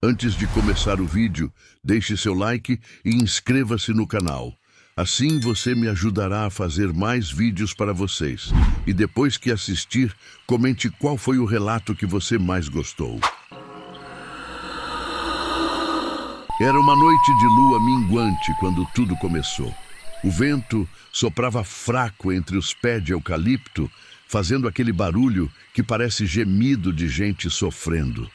Antes de começar o vídeo, deixe seu like e inscreva-se no canal. Assim você me ajudará a fazer mais vídeos para vocês. E depois que assistir, comente qual foi o relato que você mais gostou. Era uma noite de lua minguante quando tudo começou. O vento soprava fraco entre os pés de eucalipto, fazendo aquele barulho que parece gemido de gente sofrendo.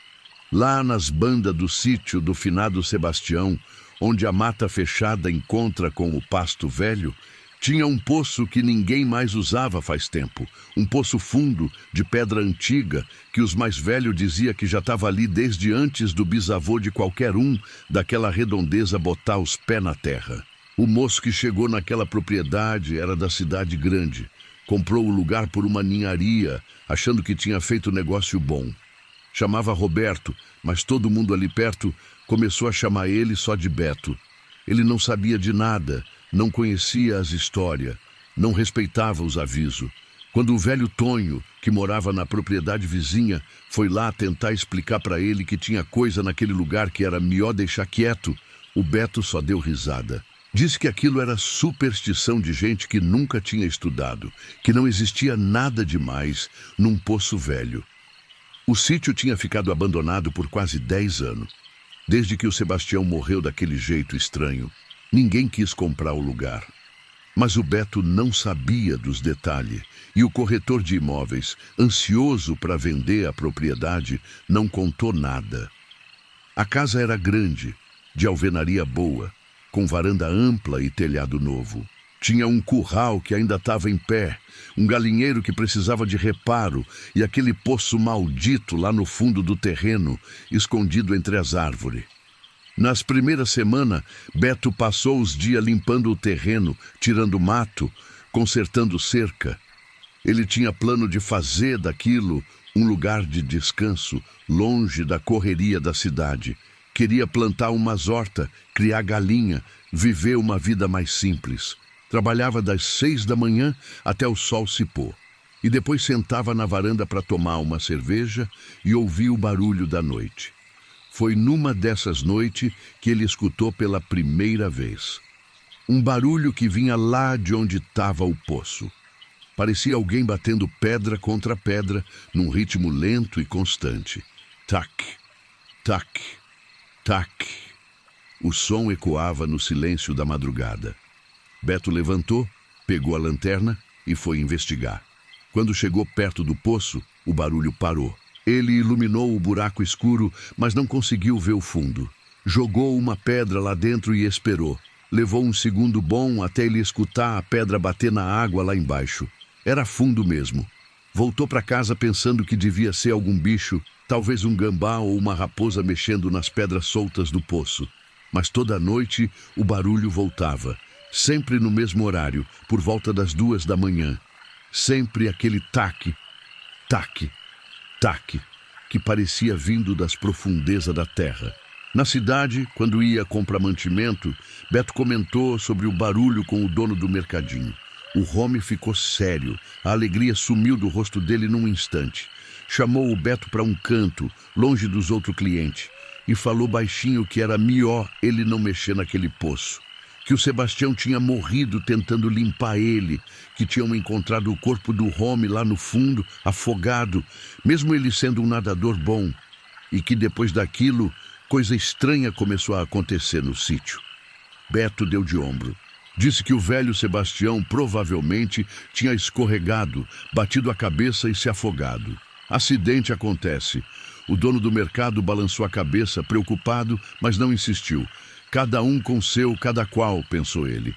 Lá nas bandas do sítio do finado Sebastião, onde a mata fechada encontra com o pasto velho, tinha um poço que ninguém mais usava faz tempo. Um poço fundo, de pedra antiga, que os mais velhos diziam que já estava ali desde antes do bisavô de qualquer um daquela redondeza botar os pés na terra. O moço que chegou naquela propriedade era da cidade grande. Comprou o lugar por uma ninharia, achando que tinha feito negócio bom. Chamava Roberto, mas todo mundo ali perto começou a chamar ele só de Beto. Ele não sabia de nada, não conhecia as histórias, não respeitava os avisos. Quando o velho Tonho, que morava na propriedade vizinha, foi lá tentar explicar para ele que tinha coisa naquele lugar que era melhor deixar quieto, o Beto só deu risada. Disse que aquilo era superstição de gente que nunca tinha estudado, que não existia nada demais num poço velho. O sítio tinha ficado abandonado por quase 10 anos. Desde que o Sebastião morreu daquele jeito estranho, ninguém quis comprar o lugar. Mas o Beto não sabia dos detalhes, e o corretor de imóveis, ansioso para vender a propriedade, não contou nada. A casa era grande, de alvenaria boa, com varanda ampla e telhado novo. Tinha um curral que ainda estava em pé, um galinheiro que precisava de reparo e aquele poço maldito lá no fundo do terreno, escondido entre as árvores. Nas primeiras semanas, Beto passou os dias limpando o terreno, tirando mato, consertando cerca. Ele tinha plano de fazer daquilo um lugar de descanso, longe da correria da cidade. Queria plantar umas hortas, criar galinha, viver uma vida mais simples. Trabalhava das 6 da manhã até o sol se pôr. E depois sentava na varanda para tomar uma cerveja e ouvir o barulho da noite. Foi numa dessas noites que ele escutou pela primeira vez. Um barulho que vinha lá de onde estava o poço. Parecia alguém batendo pedra contra pedra num ritmo lento e constante. Tac, tac, tac. O som ecoava no silêncio da madrugada. Beto levantou, pegou a lanterna e foi investigar. Quando chegou perto do poço, o barulho parou. Ele iluminou o buraco escuro, mas não conseguiu ver o fundo. Jogou uma pedra lá dentro e esperou. Levou um segundo bom até ele escutar a pedra bater na água lá embaixo. Era fundo mesmo. Voltou para casa pensando que devia ser algum bicho, talvez um gambá ou uma raposa mexendo nas pedras soltas do poço. Mas toda noite o barulho voltava. Sempre no mesmo horário, por volta das 2 da manhã. Sempre aquele taque, taque, taque, que parecia vindo das profundezas da terra. Na cidade, quando ia comprar mantimento, Beto comentou sobre o barulho com o dono do mercadinho. O homem ficou sério, a alegria sumiu do rosto dele num instante. Chamou o Beto para um canto, longe dos outros clientes, e falou baixinho que era melhor ele não mexer naquele poço. Que o Sebastião tinha morrido tentando limpar ele, que tinham encontrado o corpo do homem lá no fundo, afogado, mesmo ele sendo um nadador bom, e que depois daquilo, coisa estranha começou a acontecer no sítio. Beto deu de ombro. Disse que o velho Sebastião provavelmente tinha escorregado, batido a cabeça e se afogado. Acidente acontece. O dono do mercado balançou a cabeça, preocupado, mas não insistiu. Cada um com seu, cada qual, pensou ele.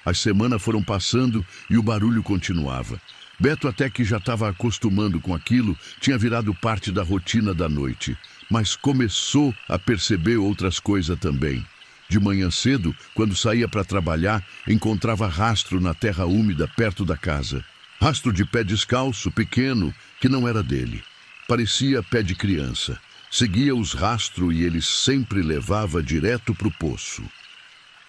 As semanas foram passando e o barulho continuava. Beto, até que já estava acostumando com aquilo, tinha virado parte da rotina da noite. Mas começou a perceber outras coisas também. De manhã cedo, quando saía para trabalhar, encontrava rastro na terra úmida perto da casa. Rastro de pé descalço, pequeno, que não era dele. Parecia pé de criança. Seguia os rastros e ele sempre levava direto para o poço.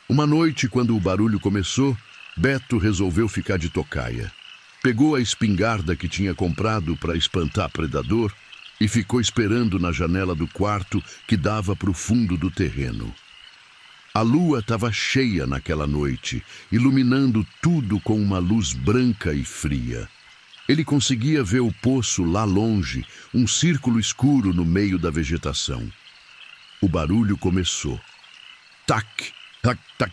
Uma noite, quando o barulho começou, Beto resolveu ficar de tocaia. Pegou a espingarda que tinha comprado para espantar predador e ficou esperando na janela do quarto que dava para o fundo do terreno. A lua estava cheia naquela noite, iluminando tudo com uma luz branca e fria. Ele conseguia ver o poço lá longe, um círculo escuro no meio da vegetação. O barulho começou. Tac, tac, tac.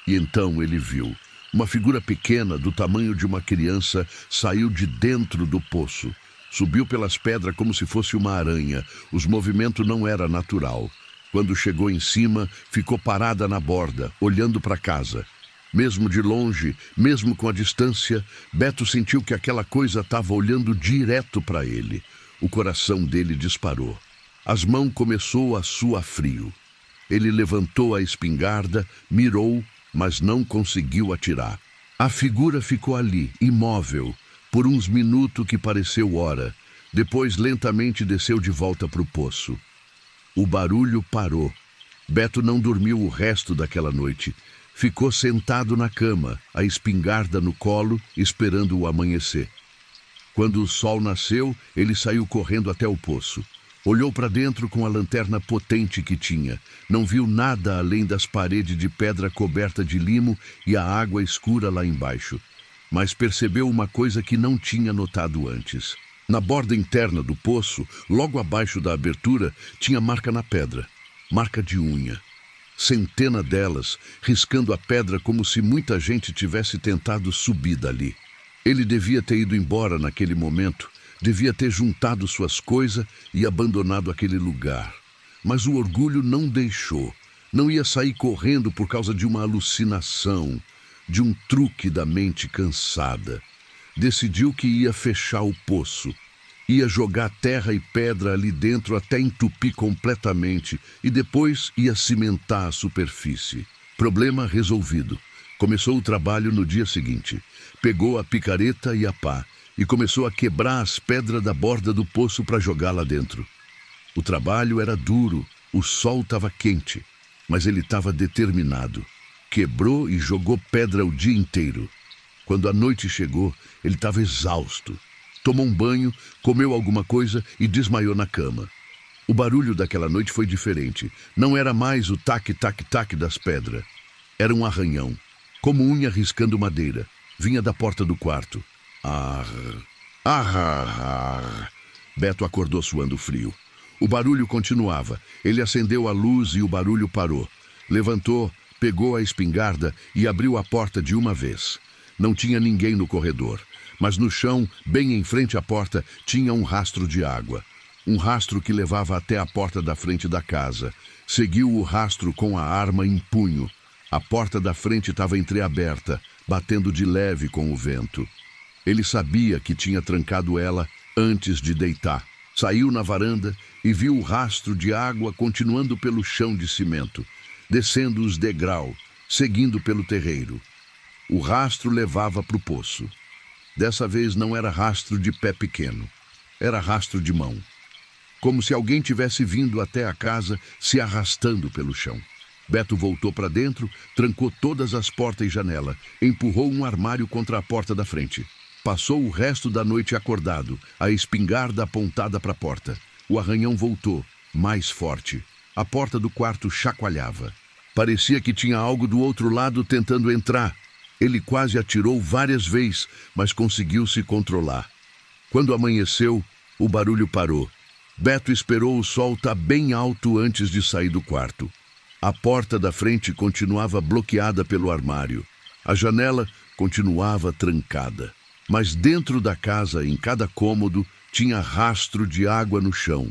E então ele viu. Uma figura pequena, do tamanho de uma criança, saiu de dentro do poço. Subiu pelas pedras como se fosse uma aranha. Os movimentos não eram natural. Quando chegou em cima, ficou parada na borda, olhando para casa. Mesmo de longe, mesmo com a distância, Beto sentiu que aquela coisa estava olhando direto para ele. O coração dele disparou. As mãos começou a suar frio. Ele levantou a espingarda, mirou, mas não conseguiu atirar. A figura ficou ali, imóvel, por uns minutos que pareceu hora. Depois lentamente desceu de volta para o poço. O barulho parou. Beto não dormiu o resto daquela noite. Ficou sentado na cama, a espingarda no colo, esperando o amanhecer. Quando o sol nasceu, ele saiu correndo até o poço. Olhou para dentro com a lanterna potente que tinha. Não viu nada além das paredes de pedra coberta de limo e a água escura lá embaixo. Mas percebeu uma coisa que não tinha notado antes. Na borda interna do poço, logo abaixo da abertura, tinha marca na pedra. Marca de unha. Centena delas, riscando a pedra como se muita gente tivesse tentado subir dali. Ele devia ter ido embora naquele momento, devia ter juntado suas coisas e abandonado aquele lugar. Mas o orgulho não deixou. Não ia sair correndo por causa de uma alucinação, de um truque da mente cansada. Decidiu que ia fechar o poço. Ia jogar terra e pedra ali dentro até entupir completamente e depois ia cimentar a superfície. Problema resolvido. Começou o trabalho no dia seguinte. Pegou a picareta e a pá e começou a quebrar as pedras da borda do poço para jogar lá dentro. O trabalho era duro, o sol estava quente, mas ele estava determinado. Quebrou e jogou pedra o dia inteiro. Quando a noite chegou, ele estava exausto. Tomou um banho, comeu alguma coisa e desmaiou na cama. O barulho daquela noite foi diferente. Não era mais o tac-tac-tac das pedras. Era um arranhão, como unha riscando madeira. Vinha da porta do quarto. Beto acordou suando frio. O barulho continuava. Ele acendeu a luz e o barulho parou. Levantou, pegou a espingarda e abriu a porta de uma vez. Não tinha ninguém no corredor, mas no chão, bem em frente à porta, tinha um rastro de água. Um rastro que levava até a porta da frente da casa. Seguiu o rastro com a arma em punho. A porta da frente estava entreaberta, batendo de leve com o vento. Ele sabia que tinha trancado ela antes de deitar. Saiu na varanda e viu o rastro de água continuando pelo chão de cimento, descendo os degraus, seguindo pelo terreiro. O rastro levava para o poço. Dessa vez não era rastro de pé pequeno, era rastro de mão. Como se alguém tivesse vindo até a casa se arrastando pelo chão. Beto voltou para dentro, trancou todas as portas e janela, empurrou um armário contra a porta da frente. Passou o resto da noite acordado, a espingarda apontada para a porta. O arranhão voltou, mais forte. A porta do quarto chacoalhava. Parecia que tinha algo do outro lado tentando entrar. Ele quase atirou várias vezes, mas conseguiu se controlar. Quando amanheceu, o barulho parou. Beto esperou o sol estar bem alto antes de sair do quarto. A porta da frente continuava bloqueada pelo armário. A janela continuava trancada. Mas dentro da casa, em cada cômodo, tinha rastro de água no chão.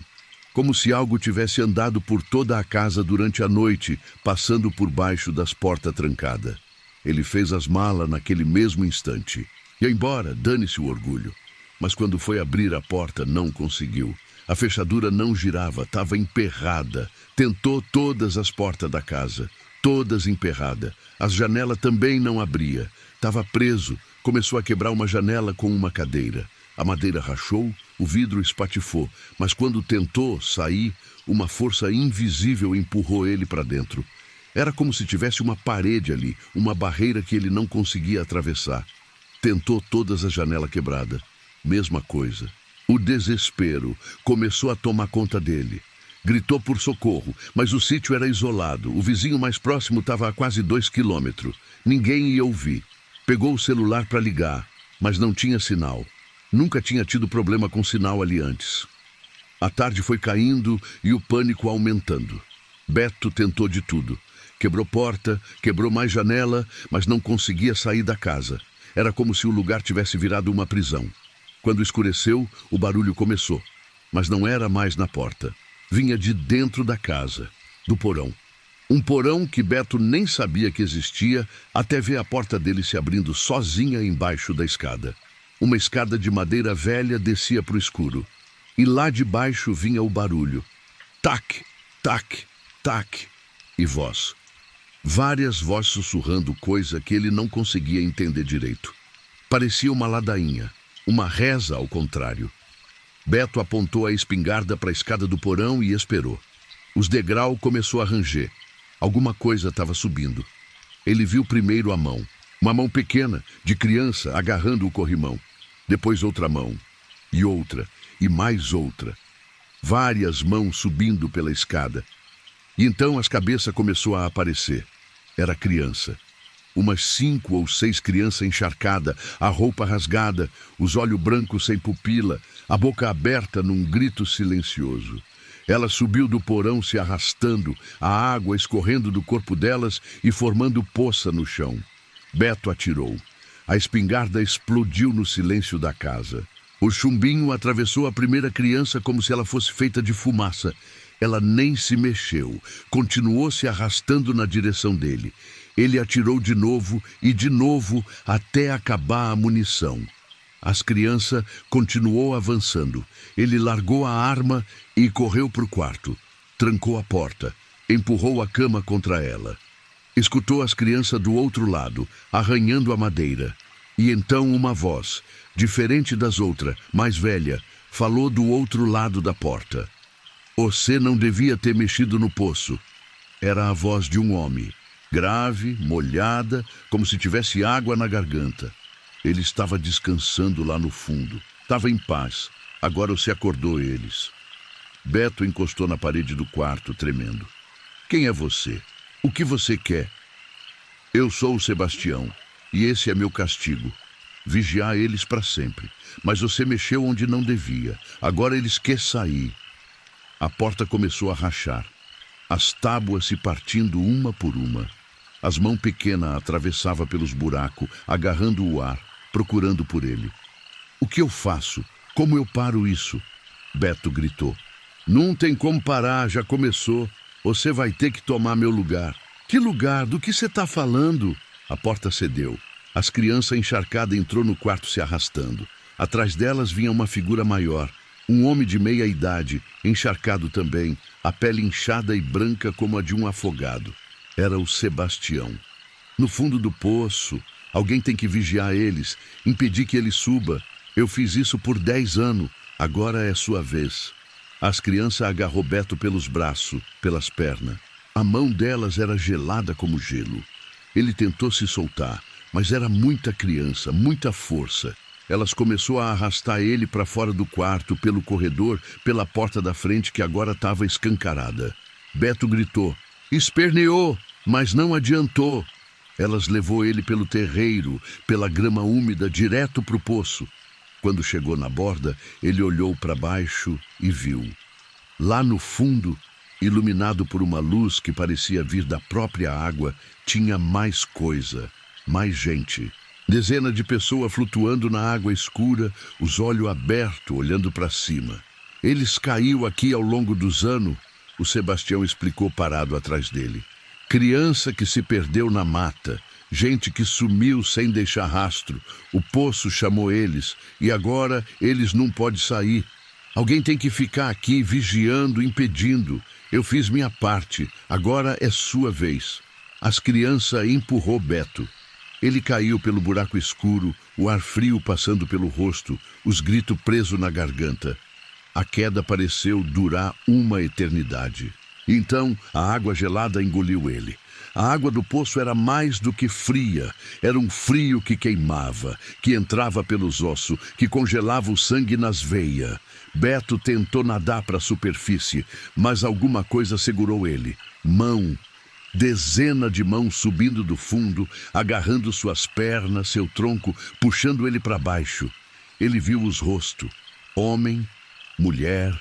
Como se algo tivesse andado por toda a casa durante a noite, passando por baixo das portas trancadas. Ele fez as malas naquele mesmo instante. Ia embora, dane-se o orgulho. Mas quando foi abrir a porta, não conseguiu. A fechadura não girava, estava emperrada. Tentou todas as portas da casa, todas emperradas. As janelas também não abria. Estava preso. Começou a quebrar uma janela com uma cadeira. A madeira rachou, o vidro espatifou. Mas quando tentou sair, uma força invisível empurrou ele para dentro. Era como se tivesse uma parede ali, uma barreira que ele não conseguia atravessar. Tentou todas as janelas quebradas. Mesma coisa. O desespero começou a tomar conta dele. Gritou por socorro, mas o sítio era isolado. O vizinho mais próximo estava a quase 2 quilômetros. Ninguém ia ouvir. Pegou o celular para ligar, mas não tinha sinal. Nunca tinha tido problema com sinal ali antes. A tarde foi caindo e o pânico aumentando. Beto tentou de tudo. Quebrou porta, quebrou mais janela, mas não conseguia sair da casa. Era como se o lugar tivesse virado uma prisão. Quando escureceu, o barulho começou, mas não era mais na porta. Vinha de dentro da casa, do porão. Um porão que Beto nem sabia que existia até ver a porta dele se abrindo sozinha embaixo da escada. Uma escada de madeira velha descia para o escuro. E lá de baixo vinha o barulho. Tac, tac, tac. E voz. Várias vozes sussurrando coisa que ele não conseguia entender direito. Parecia uma ladainha, uma reza ao contrário. Beto apontou a espingarda para a escada do porão e esperou. Os degraus começou a ranger. Alguma coisa estava subindo. Ele viu primeiro a mão. Uma mão pequena, de criança, agarrando o corrimão. Depois outra mão. E outra. E mais outra. Várias mãos subindo pela escada. E então as cabeças começou a aparecer. Era criança. Umas 5 ou 6 crianças encharcadas, a roupa rasgada, os olhos brancos sem pupila, a boca aberta num grito silencioso. Ela subiu do porão se arrastando, a água escorrendo do corpo delas e formando poça no chão. Beto atirou. A espingarda explodiu no silêncio da casa. O chumbinho atravessou a primeira criança como se ela fosse feita de fumaça. Ela nem se mexeu, continuou se arrastando na direção dele. Ele atirou de novo e de novo até acabar a munição. As crianças continuou avançando. Ele largou a arma e correu para o quarto. Trancou a porta, empurrou a cama contra ela. Escutou as crianças do outro lado, arranhando a madeira. E então uma voz, diferente das outras, mais velha, falou do outro lado da porta. Você não devia ter mexido no poço. Era a voz de um homem, grave, molhada, como se tivesse água na garganta. Ele estava descansando lá no fundo. Estava em paz. Agora você acordou eles. Beto encostou na parede do quarto, tremendo. Quem é você? O que você quer? Eu sou o Sebastião, e esse é meu castigo. Vigiar eles para sempre. Mas você mexeu onde não devia. Agora eles querem sair. A porta começou a rachar. As tábuas se partindo uma por uma. As mãos pequenas atravessavam pelos buracos, agarrando o ar, procurando por ele. O que eu faço? Como eu paro isso? Beto gritou. Não tem como parar, já começou. Você vai ter que tomar meu lugar. Que lugar? Do que você está falando? A porta cedeu. As crianças encharcadas entrou no quarto se arrastando. Atrás delas vinha uma figura maior. Um homem de meia idade, encharcado também, a pele inchada e branca como a de um afogado. Era o Sebastião. No fundo do poço, alguém tem que vigiar eles, impedir que ele suba. Eu fiz isso por 10 anos, agora é sua vez. As crianças agarrou Beto pelos braços, pelas pernas. A mão delas era gelada como gelo. Ele tentou se soltar, mas era muita criança, muita força. Elas começou a arrastar ele para fora do quarto, pelo corredor, pela porta da frente que agora estava escancarada. Beto gritou, esperneou, mas não adiantou. Elas levou ele pelo terreiro, pela grama úmida, direto para o poço. Quando chegou na borda, ele olhou para baixo e viu. Lá no fundo, iluminado por uma luz que parecia vir da própria água, tinha mais coisa, mais gente. Dezenas de pessoas flutuando na água escura, os olhos abertos, olhando para cima. Eles caiu aqui ao longo dos anos, o Sebastião explicou parado atrás dele. Criança que se perdeu na mata, gente que sumiu sem deixar rastro. O poço chamou eles e agora eles não podem sair. Alguém tem que ficar aqui vigiando, impedindo. Eu fiz minha parte, agora é sua vez. As crianças empurrou Beto. Ele caiu pelo buraco escuro, o ar frio passando pelo rosto, os gritos presos na garganta. A queda pareceu durar uma eternidade. Então, a água gelada engoliu ele. A água do poço era mais do que fria. Era um frio que queimava, que entrava pelos ossos, que congelava o sangue nas veias. Beto tentou nadar para a superfície, mas alguma coisa segurou ele. Mão. Dezena de mãos subindo do fundo, agarrando suas pernas, seu tronco, puxando ele para baixo. Ele viu os rostos. Homem, mulher,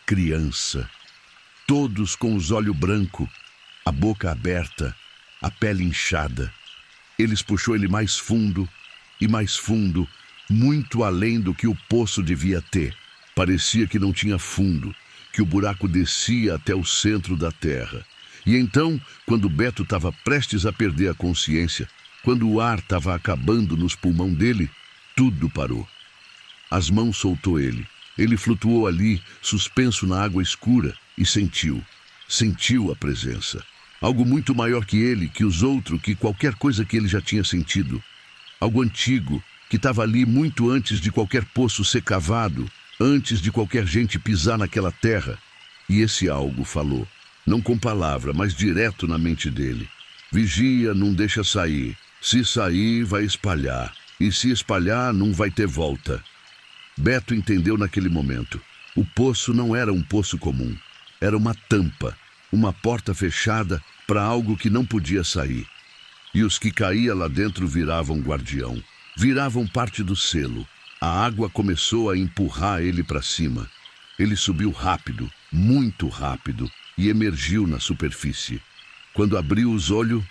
criança. Todos com os olhos brancos, a boca aberta, a pele inchada. Eles puxou ele mais fundo e mais fundo, muito além do que o poço devia ter. Parecia que não tinha fundo, que o buraco descia até o centro da terra. E então, quando Beto estava prestes a perder a consciência, quando o ar estava acabando nos pulmões dele, tudo parou. As mãos soltou ele. Ele flutuou ali, suspenso na água escura, e sentiu a presença. Algo muito maior que ele, que os outros, que qualquer coisa que ele já tinha sentido. Algo antigo, que estava ali muito antes de qualquer poço ser cavado, antes de qualquer gente pisar naquela terra. E esse algo falou. Não com palavra, mas direto na mente dele. Vigia, não deixa sair. Se sair, vai espalhar. E se espalhar, não vai ter volta. Beto entendeu naquele momento. O poço não era um poço comum. Era uma tampa, uma porta fechada para algo que não podia sair. E os que caíam lá dentro viravam guardião. Viravam parte do selo. A água começou a empurrar ele para cima. Ele subiu rápido, muito rápido, e emergiu na superfície. Quando abriu os olhos,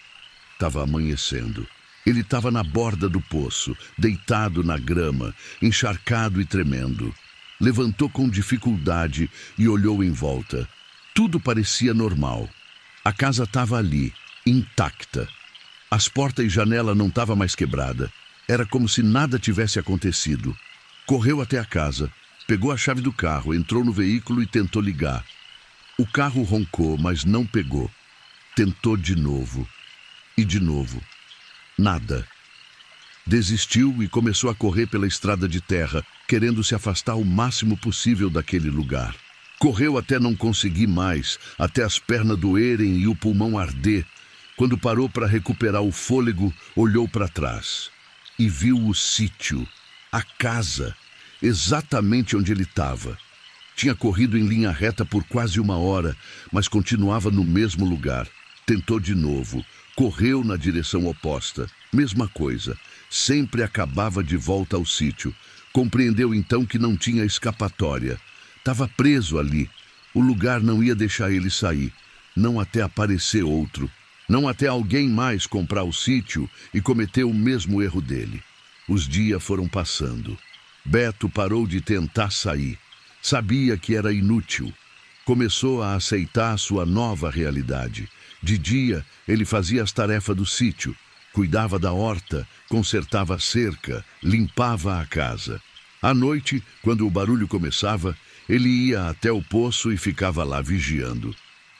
estava amanhecendo. Ele estava na borda do poço, deitado na grama, encharcado e tremendo. Levantou com dificuldade e olhou em volta. Tudo parecia normal. A casa estava ali, intacta. As portas e janela não estavam mais quebradas. Era como se nada tivesse acontecido. Correu até a casa, pegou a chave do carro, entrou no veículo e tentou ligar. O carro roncou, mas não pegou. Tentou de novo. E de novo. Nada. Desistiu e começou a correr pela estrada de terra, querendo se afastar o máximo possível daquele lugar. Correu até não conseguir mais, até as pernas doerem e o pulmão arder. Quando parou para recuperar o fôlego, olhou para trás. E viu o sítio, a casa, exatamente onde ele estava. Tinha corrido em linha reta por quase 1 hora, mas continuava no mesmo lugar. Tentou de novo. Correu na direção oposta. Mesma coisa. Sempre acabava de volta ao sítio. Compreendeu então que não tinha escapatória. Estava preso ali. O lugar não ia deixar ele sair. Não até aparecer outro. Não até alguém mais comprar o sítio e cometer o mesmo erro dele. Os dias foram passando. Beto parou de tentar sair. Sabia que era inútil. Começou a aceitar a sua nova realidade. De dia, ele fazia as tarefas do sítio, cuidava da horta, consertava a cerca, limpava a casa. À noite, quando o barulho começava, ele ia até o poço e ficava lá vigiando,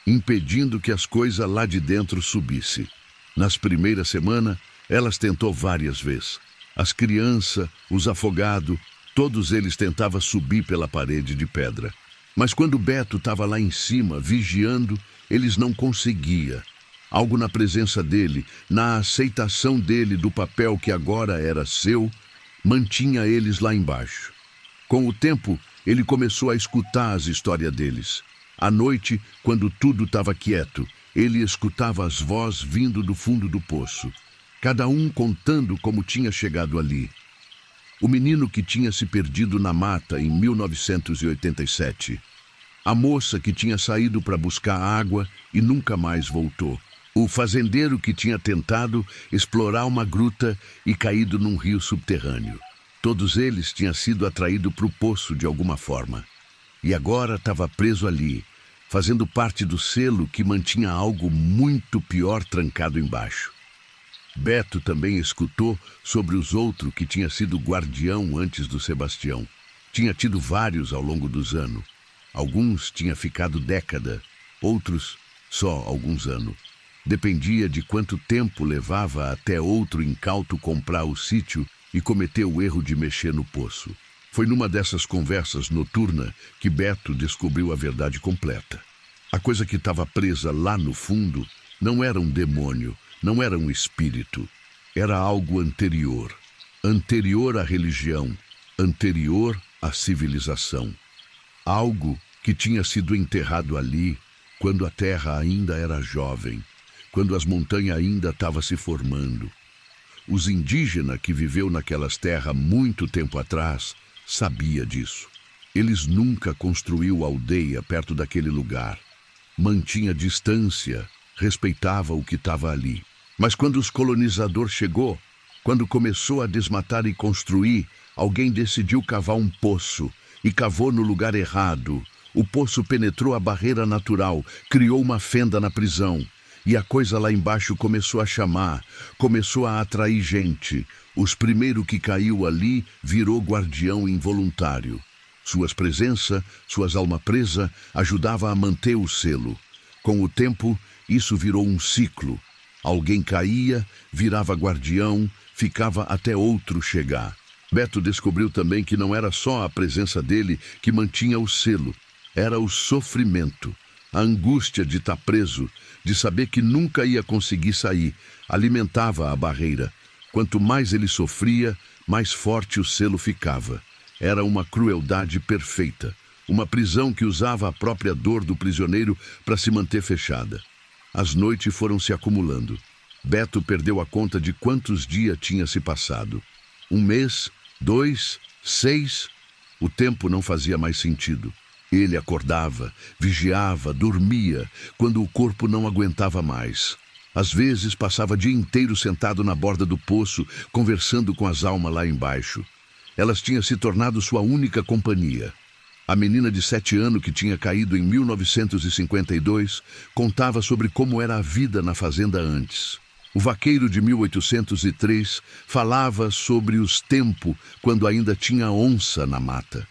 impedindo que as coisas lá de dentro subissem. Nas primeiras semanas, elas tentou várias vezes. As crianças, os afogados, todos eles tentavam subir pela parede de pedra. Mas quando Beto estava lá em cima, vigiando, eles não conseguiam. Algo na presença dele, na aceitação dele do papel que agora era seu, mantinha eles lá embaixo. Com o tempo, ele começou a escutar as histórias deles. À noite, quando tudo estava quieto, ele escutava as vozes vindo do fundo do poço, cada um contando como tinha chegado ali. O menino que tinha se perdido na mata em 1987. A moça que tinha saído para buscar água e nunca mais voltou. O fazendeiro que tinha tentado explorar uma gruta e caído num rio subterrâneo. Todos eles tinham sido atraídos para o poço de alguma forma. E agora estava preso ali, fazendo parte do selo que mantinha algo muito pior trancado embaixo. Beto também escutou sobre os outros que tinha sido guardião antes do Sebastião. Tinha tido vários ao longo dos anos. Alguns tinha ficado década, outros só alguns anos. Dependia de quanto tempo levava até outro incauto comprar o sítio e cometer o erro de mexer no poço. Foi numa dessas conversas noturnas que Beto descobriu a verdade completa. A coisa que estava presa lá no fundo Não era um demônio, não era um espírito. Era algo anterior. Anterior à religião, anterior à civilização. Algo que tinha sido enterrado ali quando a terra ainda era jovem, quando as montanhas ainda estavam se formando. Os indígenas que viveu naquelas terras muito tempo atrás sabia disso. Eles nunca construiu aldeia perto daquele lugar. Mantinha distância, respeitava o que estava ali. Mas quando os colonizadores chegou, quando começou a desmatar e construir, alguém decidiu cavar um poço e cavou no lugar errado. O poço penetrou a barreira natural, criou uma fenda na prisão. E a coisa lá embaixo começou a chamar, começou a atrair gente. Os primeiros que caiu ali virou guardião involuntário. Suas presenças, suas almas presas, ajudava a manter o selo. Com o tempo, isso virou um ciclo. Alguém caía, virava guardião, ficava até outro chegar. Beto descobriu também que não era só a presença dele que mantinha o selo. Era o sofrimento, a angústia de estar preso, de saber que nunca ia conseguir sair, alimentava a barreira. Quanto mais ele sofria, mais forte o selo ficava. Era uma crueldade perfeita, uma prisão que usava a própria dor do prisioneiro para se manter fechada. As noites foram se acumulando. Beto perdeu a conta de quantos dias tinha se passado. 1 mês, 2, 6... O tempo não fazia mais sentido. Ele acordava, vigiava, dormia, quando o corpo não aguentava mais. Às vezes passava o dia inteiro sentado na borda do poço, conversando com as almas lá embaixo. Elas tinham se tornado sua única companhia. A menina de 7 anos que tinha caído em 1952 contava sobre como era a vida na fazenda antes. O vaqueiro de 1803 falava sobre os tempos quando ainda tinha onça na mata.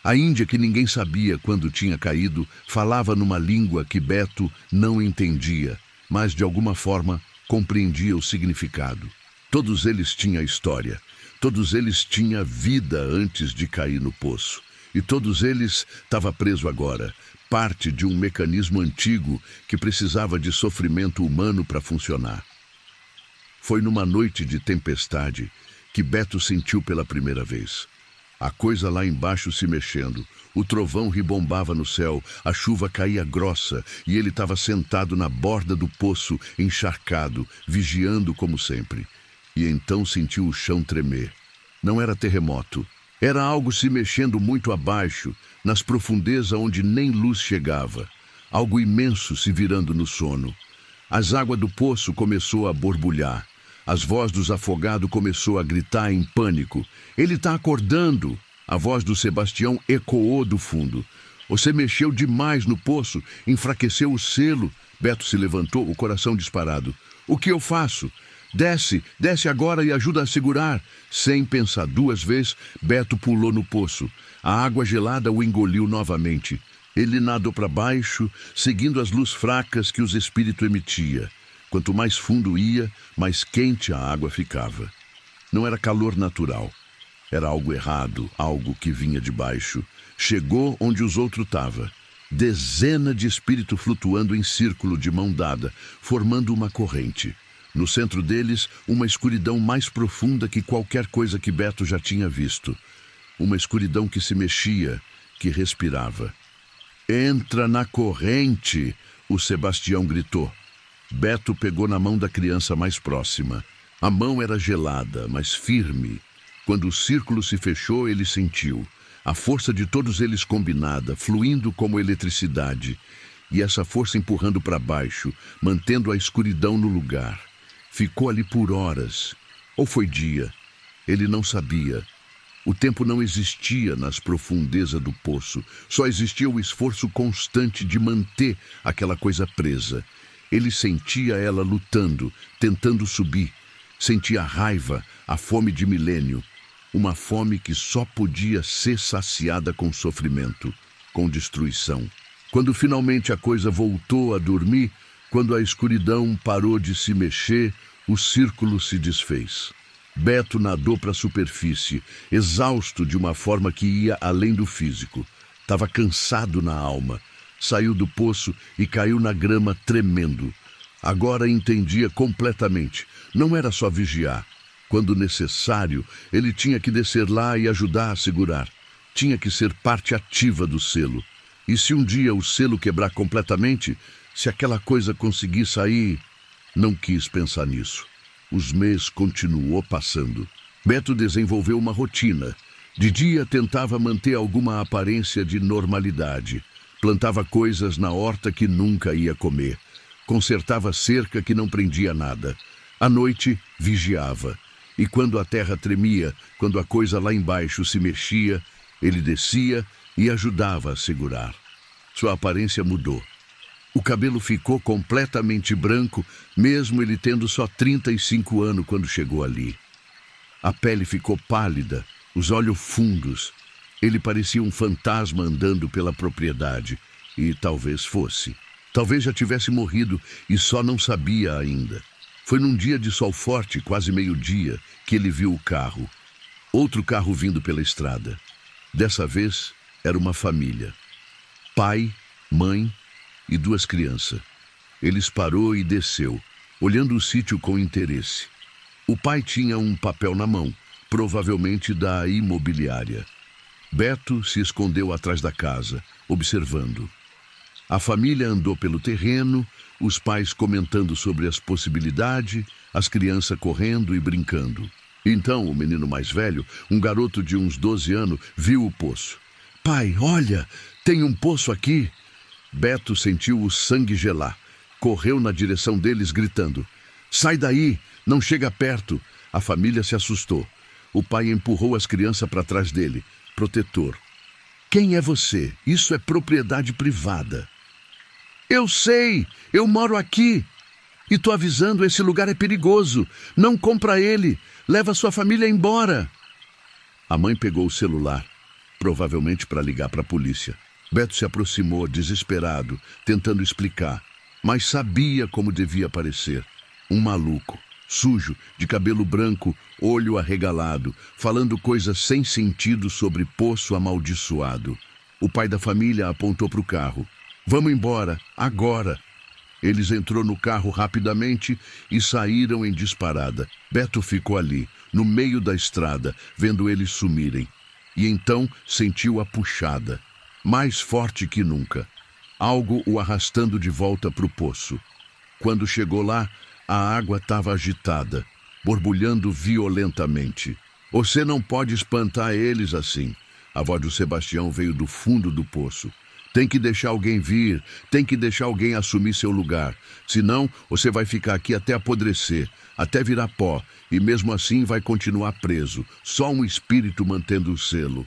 A índia, que ninguém sabia quando tinha caído, falava numa língua que Beto não entendia, mas de alguma forma compreendia o significado. Todos eles tinham história, todos eles tinham vida antes de cair no poço. E todos eles estavam presos agora, parte de um mecanismo antigo que precisava de sofrimento humano para funcionar. Foi numa noite de tempestade que Beto sentiu pela primeira vez. A coisa lá embaixo se mexendo, o trovão ribombava no céu, a chuva caía grossa e ele estava sentado na borda do poço, encharcado, vigiando como sempre. E então sentiu o chão tremer. Não era terremoto, era algo se mexendo muito abaixo, nas profundezas onde nem luz chegava. Algo imenso se virando no sono. As águas do poço começou a borbulhar. As vozes dos afogados começou a gritar em pânico. Ele está acordando! A voz do Sebastião ecoou do fundo. Você mexeu demais no poço, enfraqueceu o selo. Beto se levantou, o coração disparado. O que eu faço? Desce, desce agora e ajuda a segurar. Sem pensar 2 vezes, Beto pulou no poço. A água gelada o engoliu novamente. Ele nadou para baixo, seguindo as luzes fracas que os espíritos emitia. Quanto mais fundo ia, mais quente a água ficava. Não era calor natural. Era algo errado, algo que vinha de baixo. Chegou onde os outros estavam. Dezenas de espíritos flutuando em círculo de mão dada, formando uma corrente. No centro deles, uma escuridão mais profunda que qualquer coisa que Beto já tinha visto. Uma escuridão que se mexia, que respirava. Entra na corrente, o Sebastião gritou. Beto pegou na mão da criança mais próxima. A mão era gelada, mas firme. Quando o círculo se fechou, ele sentiu a força de todos eles combinada, fluindo como eletricidade, e essa força empurrando para baixo, mantendo a escuridão no lugar. Ficou ali por horas, ou foi dia, ele não sabia. O tempo não existia nas profundezas do poço, só existia o esforço constante de manter aquela coisa presa. Ele sentia ela lutando, tentando subir. Sentia a raiva, a fome de milênio. Uma fome que só podia ser saciada com sofrimento, com destruição. Quando finalmente a coisa voltou a dormir, quando a escuridão parou de se mexer, o círculo se desfez. Beto nadou para a superfície, exausto de uma forma que ia além do físico. Estava cansado na alma. Saiu do poço e caiu na grama tremendo. Agora entendia completamente. Não era só vigiar. Quando necessário, ele tinha que descer lá e ajudar a segurar. Tinha que ser parte ativa do selo. E se um dia o selo quebrar completamente, se aquela coisa conseguir sair... Não quis pensar nisso. Os meses continuou passando. Beto desenvolveu uma rotina. De dia tentava manter alguma aparência de normalidade. Plantava coisas na horta que nunca ia comer. Consertava cerca que não prendia nada. À noite, vigiava. E quando a terra tremia, quando a coisa lá embaixo se mexia, ele descia e ajudava a segurar. Sua aparência mudou. O cabelo ficou completamente branco, mesmo ele tendo só 35 anos quando chegou ali. A pele ficou pálida, os olhos fundos. Ele parecia um fantasma andando pela propriedade. E talvez fosse. Talvez já tivesse morrido e só não sabia ainda. Foi num dia de sol forte, quase meio-dia, que ele viu o carro. Outro carro vindo pela estrada. Dessa vez, era uma família. Pai, mãe e 2 crianças. Eles parou e desceu, olhando o sítio com interesse. O pai tinha um papel na mão, provavelmente da imobiliária. Beto se escondeu atrás da casa, observando. A família andou pelo terreno, os pais comentando sobre as possibilidades, as crianças correndo e brincando. Então, o menino mais velho, um garoto de uns 12 anos, viu o poço. Pai, olha, tem um poço aqui. Beto sentiu o sangue gelar. Correu na direção deles, gritando. Sai daí, não chega perto. A família se assustou. O pai empurrou as crianças para trás dele. Protetor. Quem é você? Isso é propriedade privada. Eu sei, eu moro aqui. E tô avisando, esse lugar é perigoso. Não compra ele. Leva sua família embora. A mãe pegou o celular, provavelmente para ligar para a polícia. Beto se aproximou, desesperado, tentando explicar, mas sabia como devia parecer. Um maluco, sujo, de cabelo branco, olho arregalado, falando coisas sem sentido sobre poço amaldiçoado. O pai da família apontou para o carro. Vamos embora, agora. Eles entrou no carro rapidamente e saíram em disparada. Beto ficou ali, no meio da estrada, vendo eles sumirem. E então sentiu a puxada. Mais forte que nunca. Algo o arrastando de volta para o poço. Quando chegou lá, a água estava agitada, borbulhando violentamente. Você não pode espantar eles assim. A voz do Sebastião veio do fundo do poço. Tem que deixar alguém vir, tem que deixar alguém assumir seu lugar. Senão, você vai ficar aqui até apodrecer, até virar pó, e mesmo assim vai continuar preso. Só um espírito mantendo o selo.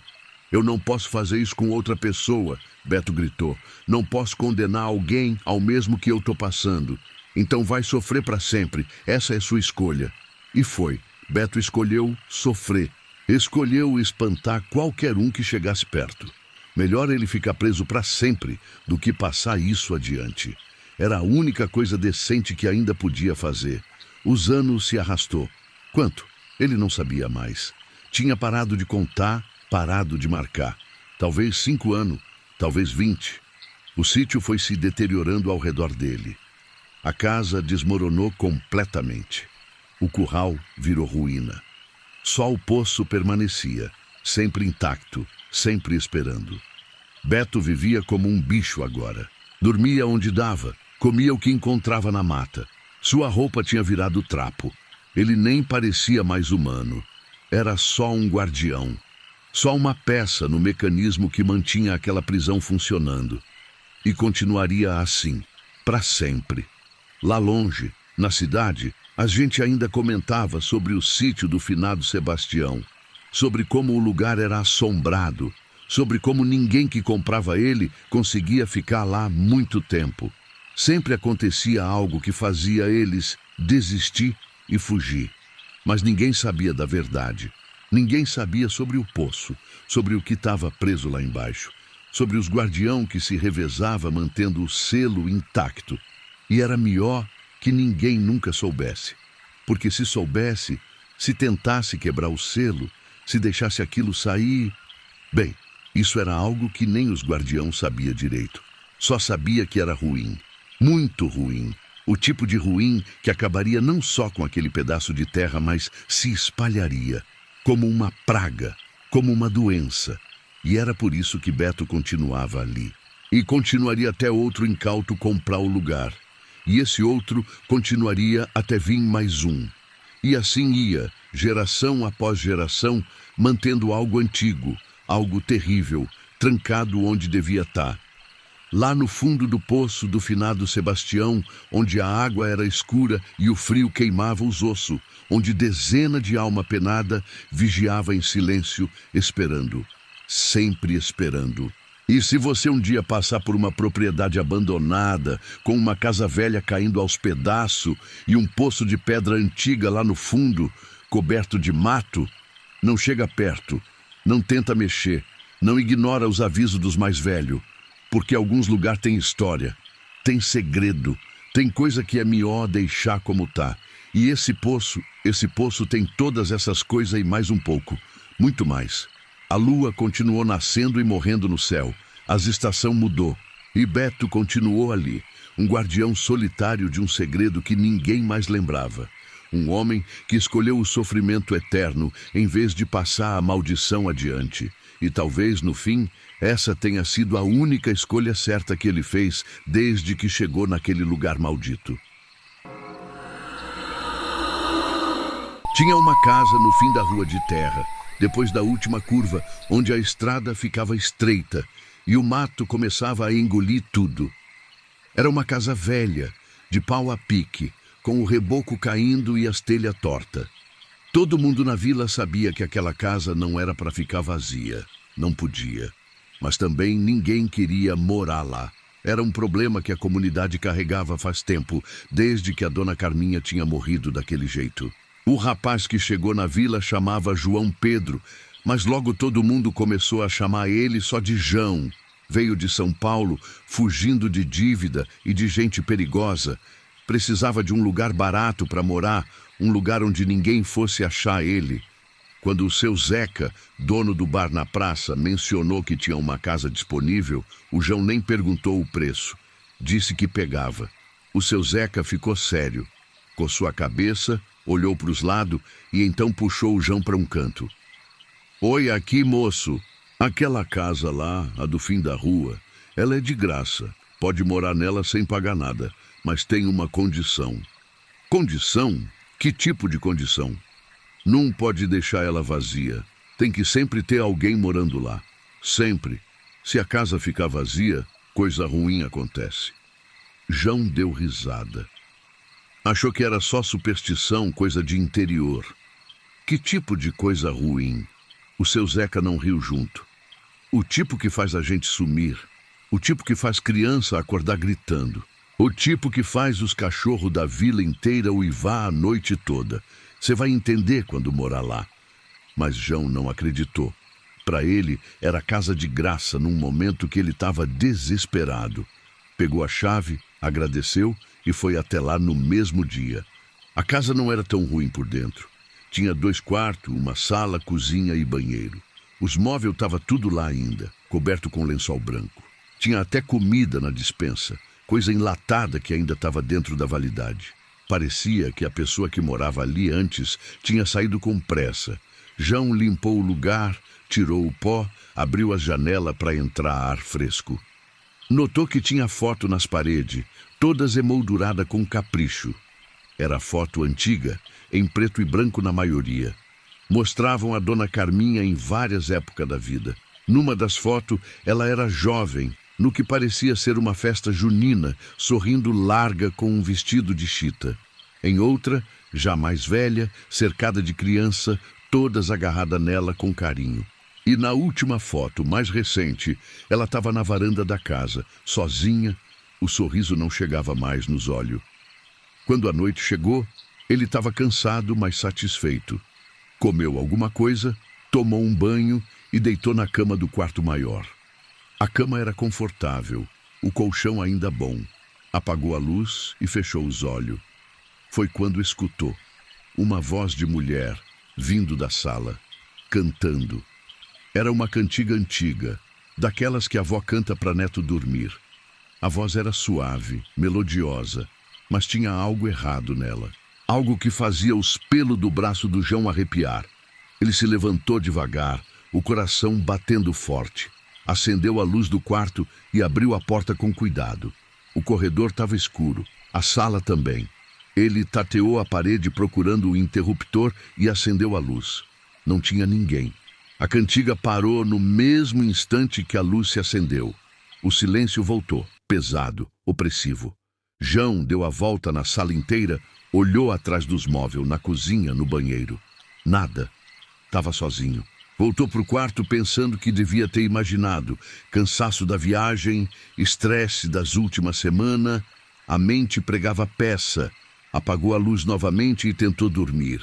Eu não posso fazer isso com outra pessoa, Beto gritou. Não posso condenar alguém ao mesmo que eu estou passando. Então vai sofrer para sempre. Essa é sua escolha. E foi. Beto escolheu sofrer. Escolheu espantar qualquer um que chegasse perto. Melhor ele ficar preso para sempre do que passar isso adiante. Era a única coisa decente que ainda podia fazer. Os anos se arrastou. Quanto? Ele não sabia mais. Tinha parado de contar, parado de marcar. Talvez 5 anos, talvez 20. O sítio foi se deteriorando ao redor dele. A casa desmoronou completamente. O curral virou ruína. Só o poço permanecia, sempre intacto, sempre esperando. Beto vivia como um bicho agora. Dormia onde dava, comia o que encontrava na mata. Sua roupa tinha virado trapo. Ele nem parecia mais humano. Era só um guardião. Só uma peça no mecanismo que mantinha aquela prisão funcionando. E continuaria assim, para sempre. Lá longe, na cidade, a gente ainda comentava sobre o sítio do finado Sebastião, sobre como o lugar era assombrado, sobre como ninguém que comprava ele conseguia ficar lá muito tempo. Sempre acontecia algo que fazia eles desistir e fugir. Mas ninguém sabia da verdade. Ninguém sabia sobre o poço, sobre o que estava preso lá embaixo, sobre os guardião que se revezava mantendo o selo intacto. E era melhor que ninguém nunca soubesse. Porque se soubesse, se tentasse quebrar o selo, se deixasse aquilo sair... Bem, isso era algo que nem os guardiãos sabia direito. Só sabia que era ruim. Muito ruim. O tipo de ruim que acabaria não só com aquele pedaço de terra, mas se espalharia, como uma praga, como uma doença. E era por isso que Beto continuava ali. E continuaria até outro incauto comprar o lugar. E esse outro continuaria até vir mais um. E assim ia, geração após geração, mantendo algo antigo, algo terrível, trancado onde devia estar. Lá no fundo do poço do finado Sebastião, onde a água era escura e o frio queimava os ossos, onde dezena de alma penada vigiava em silêncio, esperando, sempre esperando. E se você um dia passar por uma propriedade abandonada, com uma casa velha caindo aos pedaços e um poço de pedra antiga lá no fundo, coberto de mato, não chega perto, não tenta mexer, não ignora os avisos dos mais velhos, porque alguns lugares têm história, tem segredo, tem coisa que é melhor deixar como tá. E esse poço tem todas essas coisas e mais um pouco, muito mais. A lua continuou nascendo e morrendo no céu, as estações mudou, e Beto continuou ali, um guardião solitário de um segredo que ninguém mais lembrava. Um homem que escolheu o sofrimento eterno em vez de passar a maldição adiante. E talvez, no fim, essa tenha sido a única escolha certa que ele fez desde que chegou naquele lugar maldito. Tinha uma casa no fim da rua de terra, depois da última curva, onde a estrada ficava estreita e o mato começava a engolir tudo. Era uma casa velha, de pau a pique, com o reboco caindo e as telhas tortas. Todo mundo na vila sabia que aquela casa não era para ficar vazia. Não podia. Mas também ninguém queria morar lá. Era um problema que a comunidade carregava faz tempo, desde que a dona Carminha tinha morrido daquele jeito. O rapaz que chegou na vila chamava João Pedro, mas logo todo mundo começou a chamar ele só de Jão. Veio de São Paulo, fugindo de dívida e de gente perigosa. Precisava de um lugar barato para morar, um lugar onde ninguém fosse achar ele. Quando o seu Zeca, dono do bar na praça, mencionou que tinha uma casa disponível, o João nem perguntou o preço. Disse que pegava. O seu Zeca ficou sério. Coçou a cabeça, olhou para os lados e então puxou o João para um canto. Oi, aqui, moço. Aquela casa lá, a do fim da rua, ela é de graça. Pode morar nela sem pagar nada, mas tem uma condição. Condição? Que tipo de condição? Não pode deixar ela vazia. Tem que sempre ter alguém morando lá. Sempre. Se a casa ficar vazia, coisa ruim acontece. João deu risada. Achou que era só superstição, coisa de interior. Que tipo de coisa ruim? O seu Zeca não riu junto. O tipo que faz a gente sumir. O tipo que faz criança acordar gritando. O tipo que faz os cachorros da vila inteira uivar a noite toda. Você vai entender quando morar lá. Mas João não acreditou. Para ele, era casa de graça num momento que ele estava desesperado. Pegou a chave, agradeceu e foi até lá no mesmo dia. A casa não era tão ruim por dentro. Tinha 2 quartos, uma sala, cozinha e banheiro. Os móveis estavam tudo lá ainda, coberto com lençol branco. Tinha até comida na despensa, coisa enlatada que ainda estava dentro da validade. Parecia que a pessoa que morava ali antes tinha saído com pressa. João limpou o lugar, tirou o pó, abriu a janela para entrar ar fresco. Notou que tinha foto nas paredes, todas emolduradas com capricho. Era foto antiga, em preto e branco na maioria. Mostravam a dona Carminha em várias épocas da vida. Numa das fotos, ela era jovem, no que parecia ser uma festa junina, sorrindo larga com um vestido de chita. Em outra, já mais velha, cercada de criança, todas agarradas nela com carinho. E na última foto, mais recente, ela estava na varanda da casa, sozinha, o sorriso não chegava mais nos olhos. Quando a noite chegou, ele estava cansado, mas satisfeito. Comeu alguma coisa, tomou um banho e deitou na cama do quarto maior. A cama era confortável, o colchão ainda bom. Apagou a luz e fechou os olhos. Foi quando escutou uma voz de mulher vindo da sala, cantando. Era uma cantiga antiga, daquelas que a avó canta para neto dormir. A voz era suave, melodiosa. mas tinha algo errado nela. Algo que fazia os pelos do braço do João arrepiar. Ele se levantou devagar, o coração batendo forte. Acendeu a luz do quarto e abriu a porta com cuidado. O corredor estava escuro, a sala também. Ele tateou a parede procurando o interruptor e acendeu a luz. Não tinha ninguém. A cantiga parou no mesmo instante que a luz se acendeu. O silêncio voltou, pesado, opressivo. João deu a volta na sala inteira, olhou atrás dos móveis, na cozinha, no banheiro. Nada. Estava sozinho. Voltou para o quarto pensando que devia ter imaginado. Cansaço da viagem, estresse das últimas semanas. A mente pregava peça. Apagou a luz novamente e tentou dormir.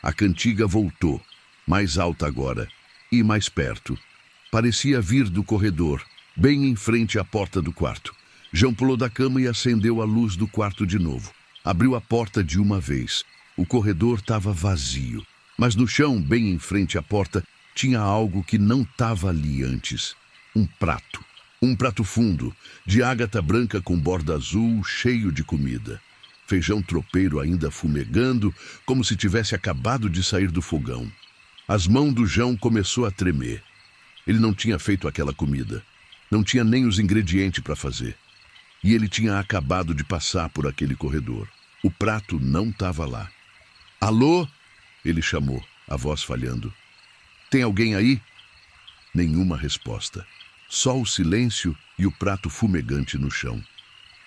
A cantiga voltou, mais alta agora, e mais perto. Parecia vir do corredor, bem em frente à porta do quarto. João pulou da cama e acendeu a luz do quarto de novo. Abriu a porta de uma vez. O corredor estava vazio, mas no chão, bem em frente à porta, tinha algo que não estava ali antes. Um prato. Um prato fundo, de ágata branca com borda azul, cheio de comida. Feijão tropeiro ainda fumegando, como se tivesse acabado de sair do fogão. As mãos do João começou a tremer. Ele não tinha feito aquela comida. Não tinha nem os ingredientes para fazer. E ele tinha acabado de passar por aquele corredor. O prato não estava lá. Alô? Ele chamou, a voz falhando. Tem alguém aí? Nenhuma resposta. Só o silêncio e o prato fumegante no chão.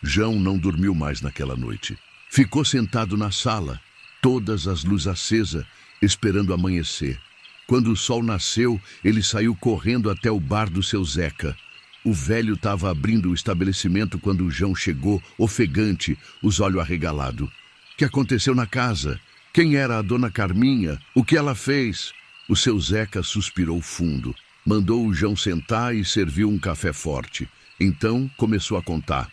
João não dormiu mais naquela noite. Ficou sentado na sala, todas as luzes acesas, esperando amanhecer. Quando o sol nasceu, ele saiu correndo até o bar do seu Zeca. O velho estava abrindo o estabelecimento quando o João chegou, ofegante, os olhos arregalados. O que aconteceu na casa? Quem era a dona Carminha? O que ela fez? O seu Zeca suspirou fundo. Mandou o João sentar e serviu um café forte. Então começou a contar.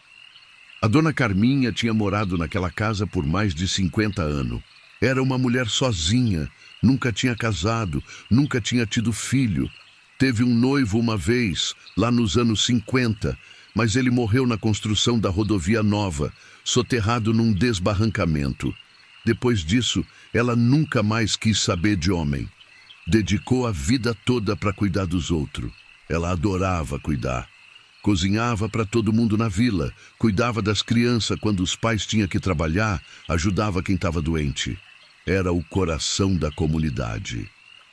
A dona Carminha tinha morado naquela casa por mais de 50 anos. Era uma mulher sozinha, nunca tinha casado, nunca tinha tido filho. Teve um noivo uma vez, lá nos anos 50, mas ele morreu na construção da rodovia nova, soterrado num desbarrancamento. Depois disso, ela nunca mais quis saber de homem. Dedicou a vida toda para cuidar dos outros. Ela adorava cuidar. Cozinhava para todo mundo na vila, cuidava das crianças quando os pais tinham que trabalhar, ajudava quem estava doente. Era o coração da comunidade.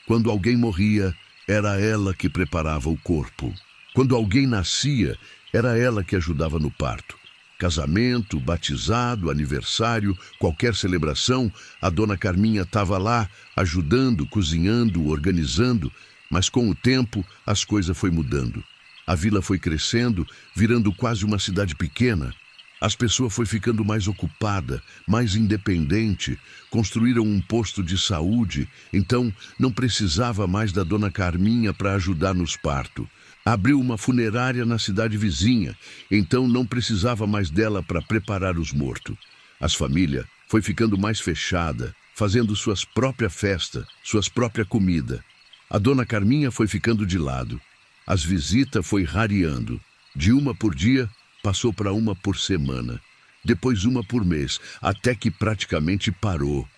Quando alguém morria, era ela que preparava o corpo. Quando alguém nascia, era ela que ajudava no parto. Casamento, batizado, aniversário, qualquer celebração, a dona Carminha estava lá, ajudando, cozinhando, organizando, mas com o tempo as coisas foram mudando. A vila foi crescendo, virando quase uma cidade pequena. As pessoas foram ficando mais ocupadas, mais independentes, construíram um posto de saúde, então não precisava mais da dona Carminha para ajudar nos partos. Abriu uma funerária na cidade vizinha, então não precisava mais dela para preparar os mortos. As famílias foi ficando mais fechada, fazendo suas próprias festas, suas próprias comidas. A dona Carminha foi ficando de lado. As visitas foi rareando. De uma por dia, passou para uma por semana. Depois uma por mês, até que praticamente parou.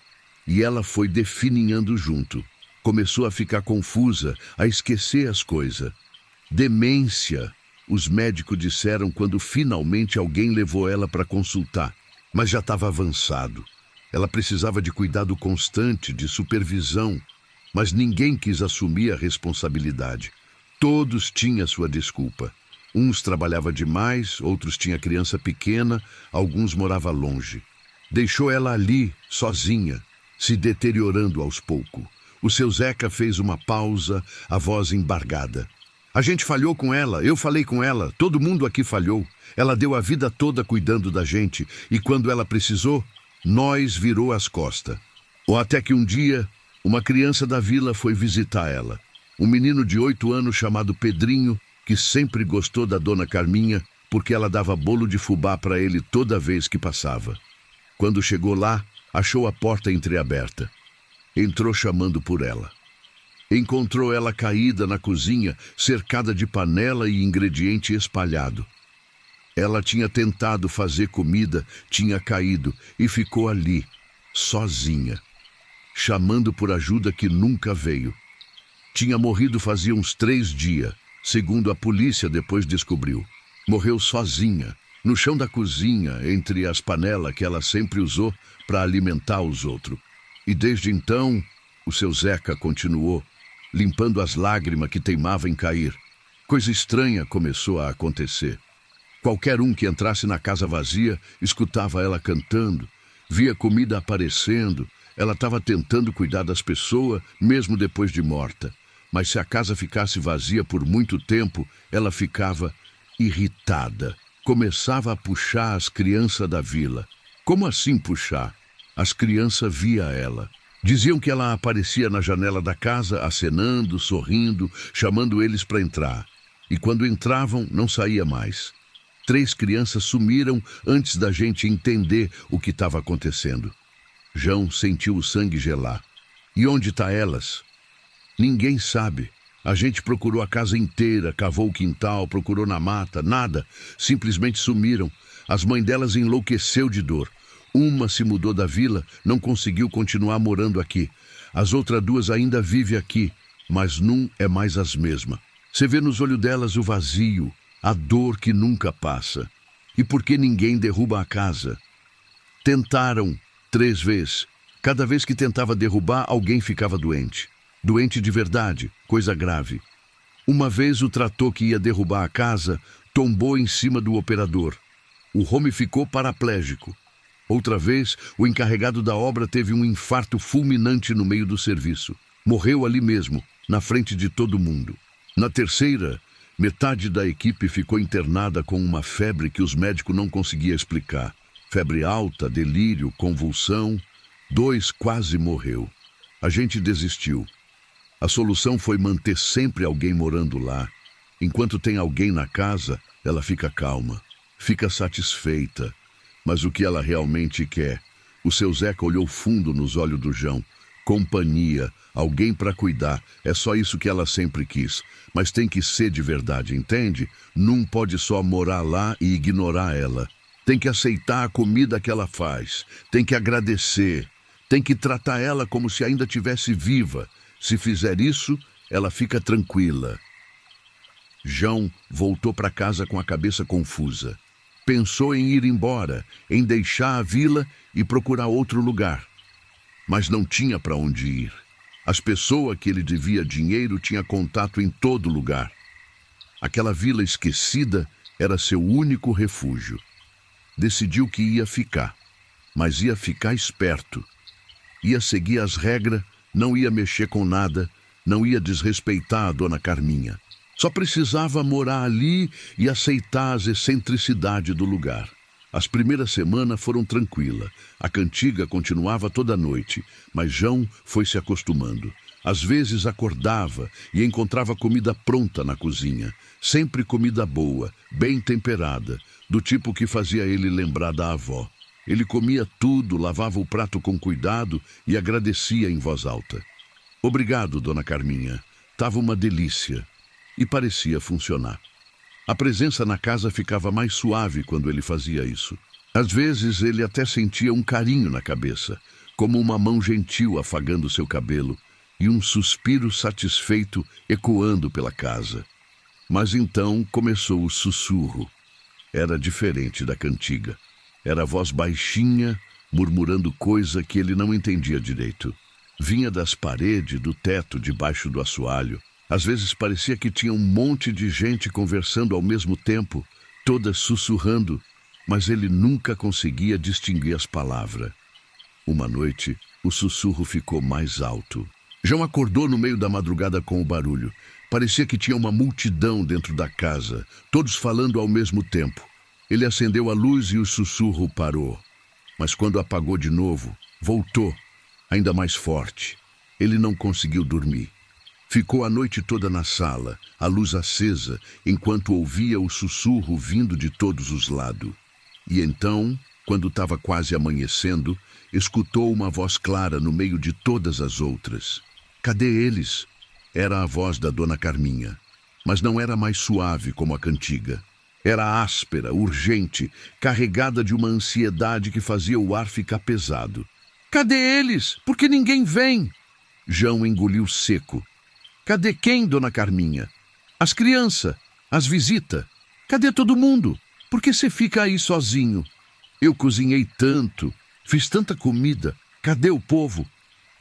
E ela foi definhando junto. Começou a ficar confusa, a esquecer as coisas. Demência, os médicos disseram quando finalmente alguém levou ela para consultar. Mas já estava avançado. Ela precisava de cuidado constante, de supervisão. Mas ninguém quis assumir a responsabilidade. Todos tinham sua desculpa. Uns trabalhavam demais, outros tinham criança pequena, alguns moravam longe. Deixou ela ali, sozinha, se deteriorando aos poucos. O seu Zeca fez uma pausa, a voz embargada. A gente falhou com ela, eu falei com ela, todo mundo aqui falhou. Ela deu a vida toda cuidando da gente, e quando ela precisou, nós virou as costas. Ou até que um dia, uma criança da vila foi visitar ela. Um menino de 8 anos chamado Pedrinho, que sempre gostou da dona Carminha, porque ela dava bolo de fubá para ele toda vez que passava. Quando chegou lá, achou a porta entreaberta. Entrou chamando por ela. Encontrou ela caída na cozinha, cercada de panela e ingrediente espalhado. Ela tinha tentado fazer comida, tinha caído e ficou ali, sozinha, chamando por ajuda que nunca veio. Tinha morrido fazia uns 3 dias, segundo a polícia depois descobriu. Morreu sozinha, no chão da cozinha, entre as panelas que ela sempre usou para alimentar os outros. E desde então, o seu Zeca continuou, limpando as lágrimas que teimavam em cair. Coisa estranha começou a acontecer. Qualquer um que entrasse na casa vazia, escutava ela cantando, via comida aparecendo. Ela estava tentando cuidar das pessoas, mesmo depois de morta. Mas se a casa ficasse vazia por muito tempo, ela ficava irritada. Começava a puxar as crianças da vila. Como assim puxar? As crianças via ela. Diziam que ela aparecia na janela da casa, acenando, sorrindo, chamando eles para entrar. E quando entravam, não saía mais. 3 crianças sumiram antes da gente entender o que estava acontecendo. João sentiu o sangue gelar. E onde está elas? Ninguém sabe. A gente procurou a casa inteira, cavou o quintal, procurou na mata, nada. Simplesmente sumiram. As mães delas enlouqueceu de dor. Uma se mudou da vila, não conseguiu continuar morando aqui. As outras 2 ainda vivem aqui, mas não é mais as mesmas. Você vê nos olhos delas o vazio, a dor que nunca passa. E por que ninguém derruba a casa? Tentaram 3 vezes. Cada vez que tentava derrubar, alguém ficava doente. Doente de verdade, coisa grave. Uma vez o trator que ia derrubar a casa tombou em cima do operador. O homem ficou paraplégico. Outra vez, o encarregado da obra teve um infarto fulminante no meio do serviço. Morreu ali mesmo, na frente de todo mundo. Na terceira, metade da equipe ficou internada com uma febre que os médicos não conseguiam explicar. Febre alta, delírio, convulsão. 2 quase morreu. A gente desistiu. A solução foi manter sempre alguém morando lá. Enquanto tem alguém na casa, ela fica calma, fica satisfeita. Mas o que ela realmente quer? O seu Zeca olhou fundo nos olhos do João. Companhia, alguém para cuidar, é só isso que ela sempre quis. Mas tem que ser de verdade, entende? Não pode só morar lá e ignorar ela. Tem que aceitar a comida que ela faz, tem que agradecer, tem que tratar ela como se ainda estivesse viva. Se fizer isso, ela fica tranquila. João voltou para casa com a cabeça confusa. Pensou em ir embora, em deixar a vila e procurar outro lugar. Mas não tinha para onde ir. As pessoas que ele devia dinheiro tinham contato em todo lugar. Aquela vila esquecida era seu único refúgio. Decidiu que ia ficar, mas ia ficar esperto. Ia seguir as regras, não ia mexer com nada, não ia desrespeitar a dona Carminha. Só precisava morar ali e aceitar as excentricidades do lugar. As primeiras semanas foram tranquilas. A cantiga continuava toda noite, mas João foi se acostumando. Às vezes acordava e encontrava comida pronta na cozinha. Sempre comida boa, bem temperada, do tipo que fazia ele lembrar da avó. Ele comia tudo, lavava o prato com cuidado e agradecia em voz alta. Obrigado, dona Carminha. Tava uma delícia. E parecia funcionar. A presença na casa ficava mais suave quando ele fazia isso. Às vezes ele até sentia um carinho na cabeça, como uma mão gentil afagando seu cabelo e um suspiro satisfeito ecoando pela casa. Mas então começou o sussurro. Era diferente da cantiga. Era a voz baixinha, murmurando coisa que ele não entendia direito. Vinha das paredes, do teto, debaixo do assoalho. Às vezes parecia que tinha um monte de gente conversando ao mesmo tempo, todas sussurrando, mas ele nunca conseguia distinguir as palavras. Uma noite, o sussurro ficou mais alto. João acordou no meio da madrugada com o barulho. Parecia que tinha uma multidão dentro da casa, todos falando ao mesmo tempo. Ele acendeu a luz e o sussurro parou. Mas quando apagou de novo, voltou, ainda mais forte. Ele não conseguiu dormir. Ficou a noite toda na sala, a luz acesa, enquanto ouvia o sussurro vindo de todos os lados. E então, quando estava quase amanhecendo, escutou uma voz clara no meio de todas as outras. Cadê eles? Era a voz da dona Carminha, mas não era mais suave como a cantiga. Era áspera, urgente, carregada de uma ansiedade que fazia o ar ficar pesado. Cadê eles? Por que ninguém vem? João engoliu seco. Cadê quem, dona Carminha? As crianças, as visitas. Cadê todo mundo? Por que você fica aí sozinho? Eu cozinhei tanto, fiz tanta comida. Cadê o povo?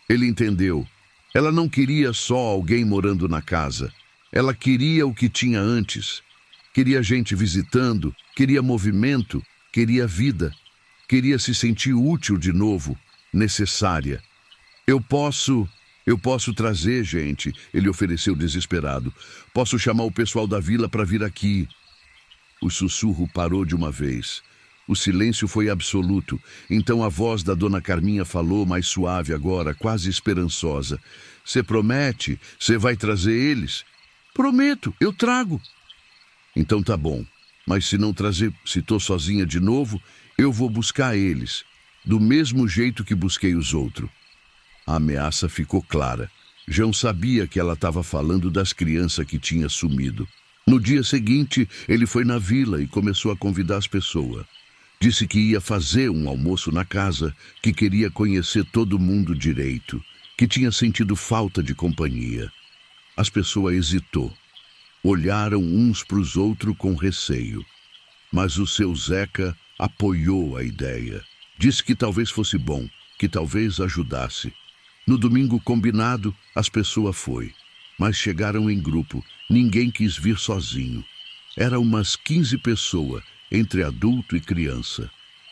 Ele entendeu. Ela não queria só alguém morando na casa. Ela queria o que tinha antes. Queria gente visitando, queria movimento, queria vida. Queria se sentir útil de novo, necessária. Eu posso trazer gente, ele ofereceu desesperado. Posso chamar o pessoal da vila para vir aqui. O sussurro parou de uma vez. O silêncio foi absoluto. Então a voz da dona Carminha falou mais suave agora, quase esperançosa. Você promete? Você vai trazer eles? Prometo, eu trago. Então tá bom, mas se não trazer, se tô sozinha de novo, eu vou buscar eles, do mesmo jeito que busquei os outros. A ameaça ficou clara. João sabia que ela estava falando das crianças que tinha sumido. No dia seguinte, ele foi na vila e começou a convidar as pessoas. Disse que ia fazer um almoço na casa, que queria conhecer todo mundo direito, que tinha sentido falta de companhia. As pessoas hesitou. Olharam uns para os outros com receio. Mas o seu Zeca apoiou a ideia. Disse que talvez fosse bom, que talvez ajudasse. No domingo combinado, as pessoas foi. Mas chegaram em grupo, ninguém quis vir sozinho. Eram umas 15 pessoas, entre adulto e criança.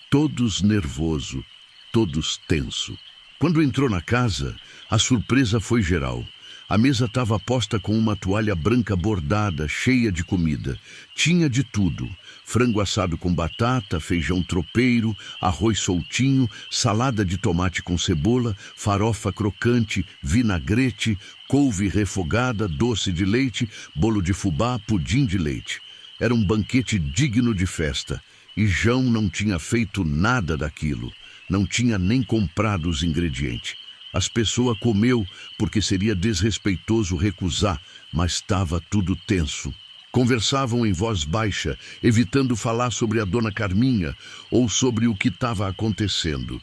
Todos nervoso, todos tenso. Quando entrou na casa, a surpresa foi geral. A mesa estava posta com uma toalha branca bordada, cheia de comida. Tinha de tudo: frango assado com batata, feijão tropeiro, arroz soltinho, salada de tomate com cebola, farofa crocante, vinagrete, couve refogada, doce de leite, bolo de fubá, pudim de leite. Era um banquete digno de festa. E João não tinha feito nada daquilo. Não tinha nem comprado os ingredientes. As pessoas comeu porque seria desrespeitoso recusar, mas estava tudo tenso. Conversavam em voz baixa, evitando falar sobre a dona Carminha ou sobre o que estava acontecendo.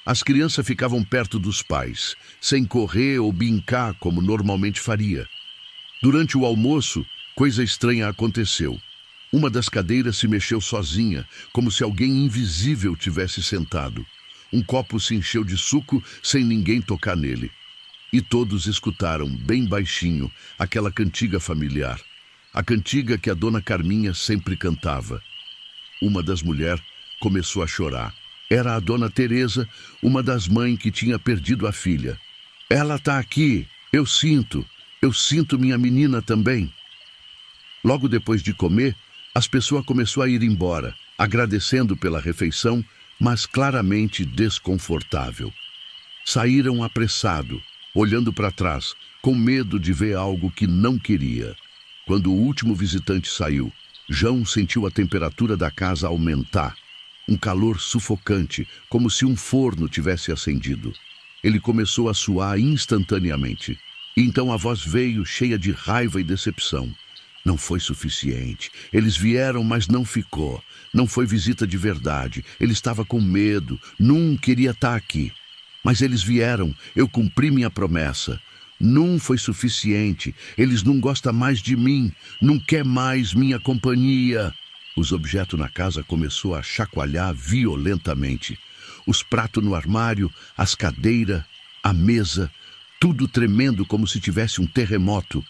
As crianças ficavam perto dos pais, sem correr ou brincar como normalmente faria. Durante o almoço, coisa estranha aconteceu. Uma das cadeiras se mexeu sozinha, como se alguém invisível tivesse sentado. Um copo se encheu de suco sem ninguém tocar nele. E todos escutaram, bem baixinho, aquela cantiga familiar. A cantiga que a dona Carminha sempre cantava. Uma das mulheres começou a chorar. Era a dona Teresa, uma das mães que tinha perdido a filha. Ela está aqui, eu sinto minha menina também. Logo depois de comer, as pessoas começaram a ir embora, agradecendo pela refeição, mas claramente desconfortável. Saíram apressado, olhando para trás, com medo de ver algo que não queria. Quando o último visitante saiu, João sentiu a temperatura da casa aumentar. Um calor sufocante, como se um forno tivesse acendido. Ele começou a suar instantaneamente. E então a voz veio cheia de raiva e decepção. Não foi suficiente. Eles vieram, mas não ficou. Não foi visita de verdade. Ele estava com medo. Não queria estar aqui. Mas eles vieram. Eu cumpri minha promessa. Não foi suficiente. Eles não gostam mais de mim. Não quer mais minha companhia. Os objetos na casa começou a chacoalhar violentamente. Os pratos no armário, as cadeiras, a mesa, tudo tremendo como se tivesse um terremoto.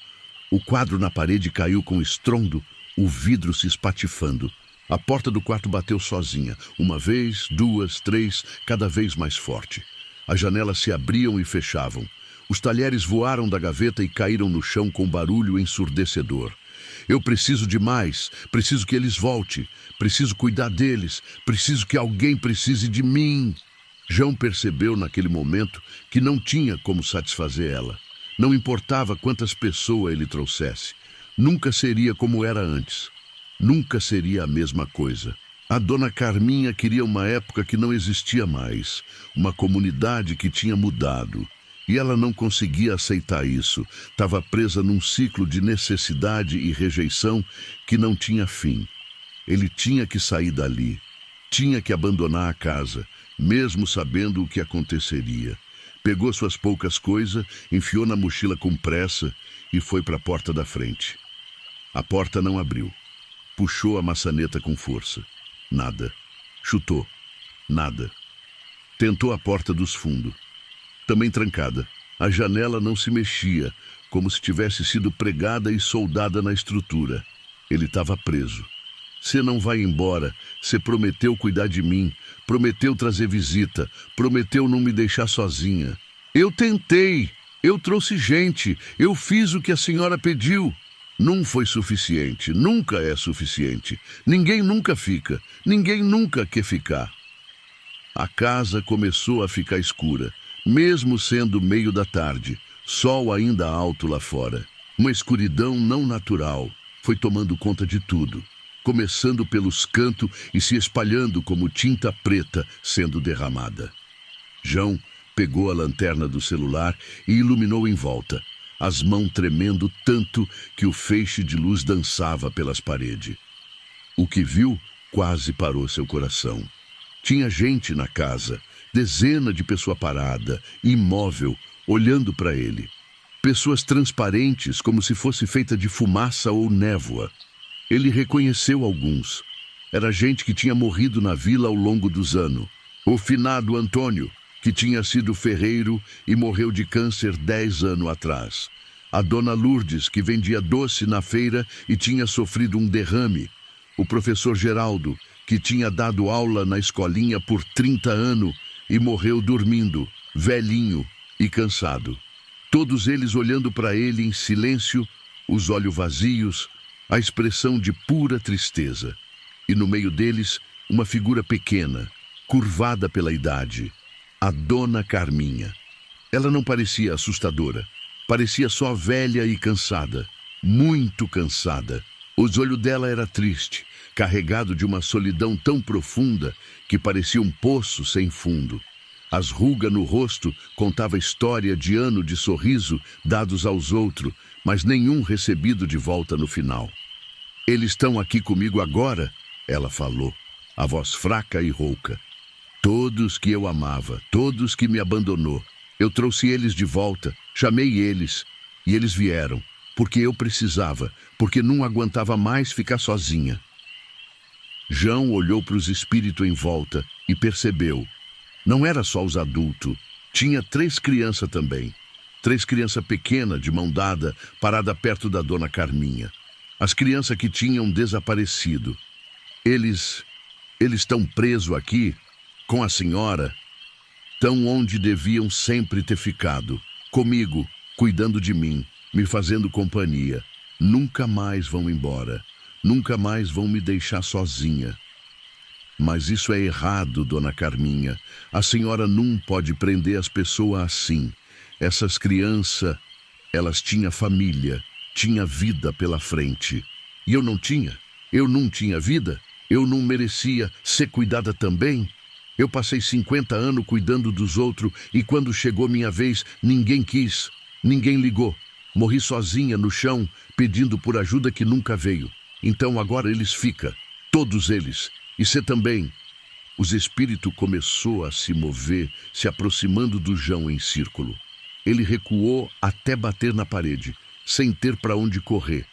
O quadro na parede caiu com estrondo, o vidro se espatifando. A porta do quarto bateu sozinha, uma vez, duas, três, cada vez mais forte. As janelas se abriam e fechavam. Os talheres voaram da gaveta e caíram no chão com barulho ensurdecedor. Eu preciso de mais, preciso que eles voltem, preciso cuidar deles, preciso que alguém precise de mim. João percebeu naquele momento que não tinha como satisfazer ela. Não importava quantas pessoas ele trouxesse. Nunca seria como era antes. Nunca seria a mesma coisa. A dona Carminha queria uma época que não existia mais. Uma comunidade que tinha mudado. E ela não conseguia aceitar isso. Estava presa num ciclo de necessidade e rejeição que não tinha fim. Ele tinha que sair dali. Tinha que abandonar a casa, mesmo sabendo o que aconteceria. Pegou suas poucas coisas, enfiou na mochila com pressa e foi para a porta da frente. A porta não abriu. Puxou a maçaneta com força. Nada. Chutou. Nada. Tentou a porta dos fundos. Também trancada. A janela não se mexia, como se tivesse sido pregada e soldada na estrutura. Ele estava preso. Você não vai embora. Você prometeu cuidar de mim. Prometeu trazer visita. Prometeu não me deixar sozinha. Eu tentei. Eu trouxe gente. Eu fiz o que a senhora pediu. Não foi suficiente. Nunca é suficiente. Ninguém nunca fica. Ninguém nunca quer ficar. A casa começou a ficar escura, mesmo sendo meio da tarde. Sol ainda alto lá fora. Uma escuridão não natural foi tomando conta de tudo, começando pelos cantos e se espalhando como tinta preta sendo derramada. João pegou a lanterna do celular e iluminou em volta, as mãos tremendo tanto que o feixe de luz dançava pelas paredes. O que viu quase parou seu coração. Tinha gente na casa, dezena de pessoas parada, imóvel, olhando para ele. Pessoas transparentes, como se fosse feita de fumaça ou névoa. Ele reconheceu alguns. Era gente que tinha morrido na vila ao longo dos anos. O finado Antônio, que tinha sido ferreiro e morreu de câncer 10 anos atrás. A dona Lourdes, que vendia doce na feira e tinha sofrido um derrame. O professor Geraldo, que tinha dado aula na escolinha por 30 anos e morreu dormindo, velhinho e cansado. Todos eles olhando para ele em silêncio, os olhos vazios, a expressão de pura tristeza. E no meio deles, uma figura pequena, curvada pela idade, a Dona Carminha. Ela não parecia assustadora, parecia só velha e cansada, muito cansada. Os olhos dela era triste, carregado de uma solidão tão profunda que parecia um poço sem fundo. As rugas no rosto contava história de ano de sorriso dados aos outros, mas nenhum recebido de volta no final. Eles estão aqui comigo agora, ela falou, a voz fraca e rouca. Todos que eu amava, todos que me abandonou. Eu trouxe eles de volta, chamei eles, e eles vieram, porque eu precisava, porque não aguentava mais ficar sozinha. João olhou para os espíritos em volta e percebeu. Não era só os adultos, tinha 3 crianças também. 3 crianças pequenas, de mão dada, parada perto da Dona Carminha. As crianças que tinham desaparecido. Eles estão presos aqui, com a senhora, estão onde deviam sempre ter ficado, comigo, cuidando de mim, me fazendo companhia. Nunca mais vão embora, nunca mais vão me deixar sozinha. Mas isso é errado, Dona Carminha. A senhora não pode prender as pessoas assim. Essas crianças, elas tinham família, tinha vida pela frente. E eu não tinha? Eu não tinha vida? Eu não merecia ser cuidada também? Eu passei 50 anos cuidando dos outros e quando chegou minha vez, ninguém quis, ninguém ligou. Morri sozinha no chão, pedindo por ajuda que nunca veio. Então agora eles ficam, todos eles. E você também. Os espíritos começou a se mover, se aproximando do João em círculo. Ele recuou até bater na parede, sem ter para onde correr.